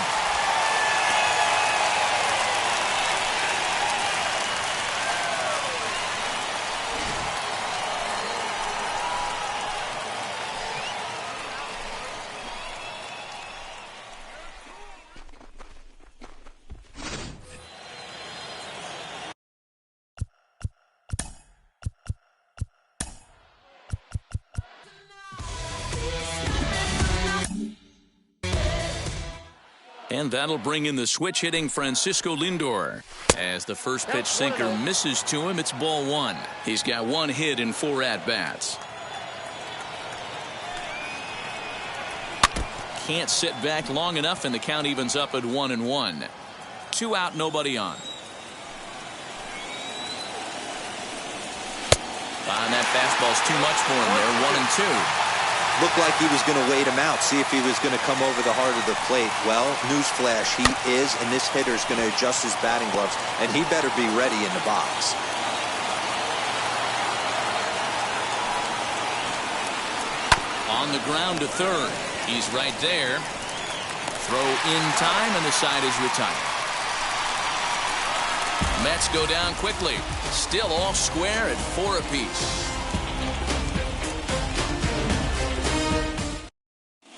Speaker 1: And that'll bring in the switch hitting Francisco Lindor. As the first pitch sinker misses to him, it's ball one. He's got one hit in 4 at-bats. Can't sit back long enough, and the count evens up at 1-1. 2 out, nobody on. And that fastball's too much for him there. 1-2.
Speaker 4: Looked like he was going to wait him out, see if he was going to come over the heart of the plate. Well, newsflash, he is, and this hitter's going to adjust his batting gloves, and he better be ready in the box.
Speaker 1: On the ground to third. He's right there. Throw in time, and the side is retired. Mets go down quickly. Still all square at 4 apiece.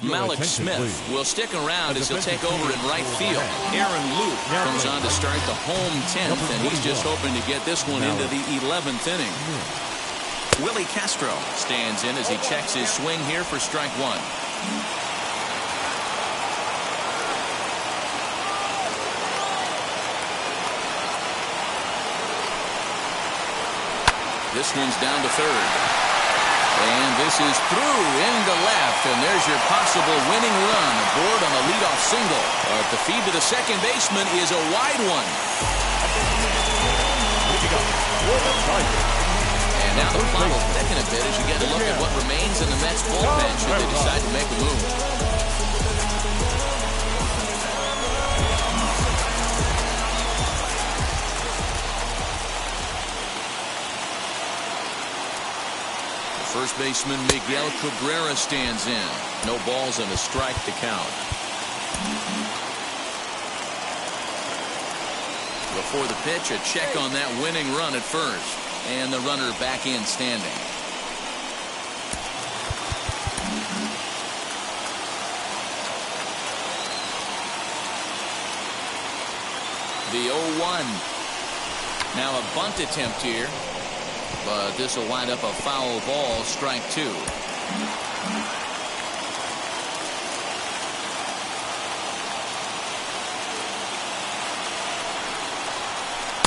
Speaker 1: Malik Smith will stick around as he'll take over in right field. Aaron Luke comes on to start the home 10th, and he's just hoping to get this one into the 11th inning. Willie Castro stands in as he checks his swing here for strike one. This one's down to third. And this is through into left, and there's your possible winning run aboard on a leadoff single. But the feed to the second baseman is a wide one. And now the clock will thicken a bit as you get a look at what remains in the Mets bullpen should they decide to make a move. First baseman Miguel Cabrera stands in. No balls and a strike to count. Before the pitch, a check on that winning run at first. And the runner back in standing. The 0-1. Now a bunt attempt here. But this will wind up a foul ball, strike two.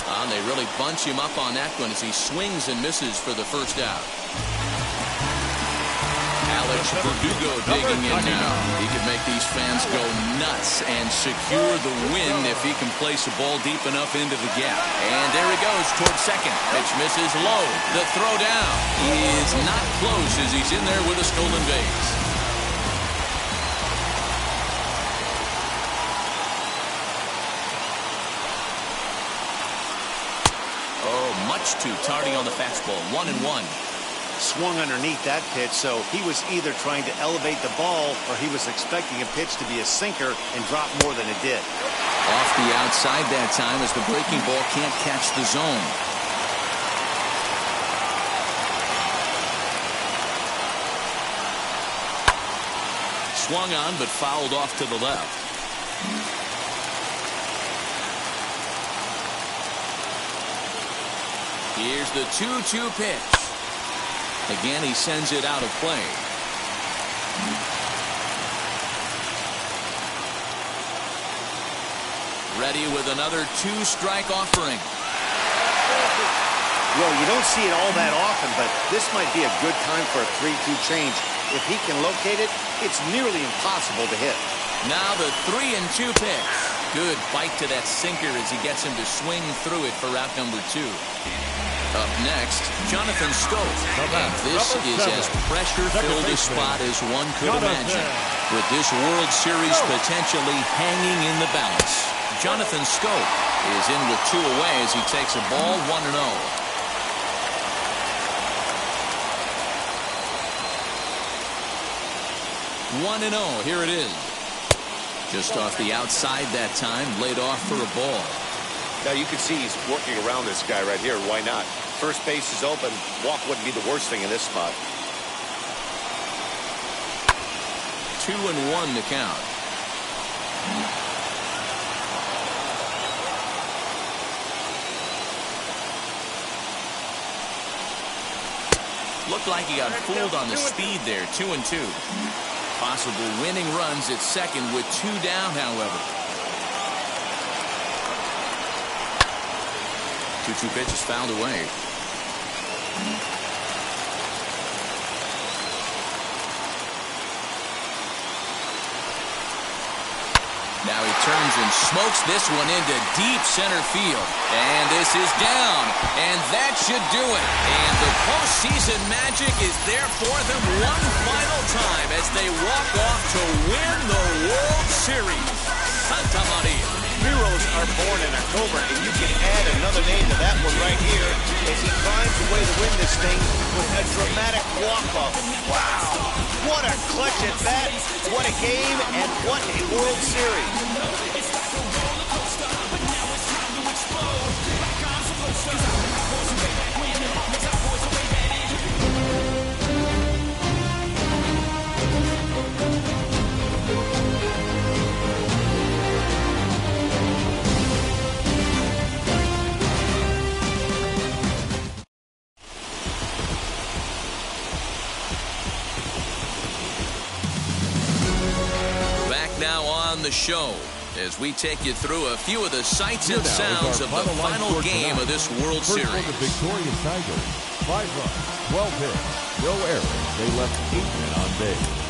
Speaker 1: And they really bunch him up on that one as he swings and misses for the first out. Alex Verdugo digging in now. He could make these fans go nuts and secure the win if he can place a ball deep enough into the gap. And there he goes towards second. Pitch misses low. The throw down is not close as he's in there with a stolen base. Oh, much too tardy on the fastball. 1-1.
Speaker 2: Swung underneath that pitch, so he was either trying to elevate the ball or he was expecting a pitch to be a sinker and drop more than it did.
Speaker 1: Off the outside that time as the breaking ball can't catch the zone. Swung on but fouled off to the left. Here's the 2-2 pitch. Again, he sends it out of play. Ready with another 2-strike offering.
Speaker 2: Well, you don't see it all that often, but this might be a good time for a 3-2 change. If he can locate it, it's nearly impossible to hit.
Speaker 1: Now the 3-2 pitch. Good bite to that sinker as he gets him to swing through it for out number 2. Up next, Jonathan Schoop. And this is as pressure-filled a spot as one could imagine, with this World Series potentially hanging in the balance. Jonathan Schoop is in with 2 away as he takes a ball 1-0. 1-0. Here it is. Just off the outside that time. Laid off for a ball.
Speaker 2: Now you can see he's working around this guy right here. Why not? First base is open. Walk wouldn't be the worst thing in this spot.
Speaker 1: 2-1 to count. Looked like he got fooled on the speed there. 2-2. Possible winning runs at second with 2 down, however. 2-2 pitch is fouled away. Now he turns and smokes this one into deep center field. And this is down. And that should do it. And the postseason magic is there for them one final time as they walk off to win the World Series. Santa Maria.
Speaker 2: Heroes are born in October, and you can add another name to that one right here as he finds a way to win this thing with a dramatic walk-off. Wow. What a clutch at bat. What a game, and what a World Series.
Speaker 1: Now on the show as we take you through a few of the sights and sounds of the final game of this World Series.
Speaker 3: First for the victorious Tigers, 5 runs, 12 hits, no errors. They left 8 men on base.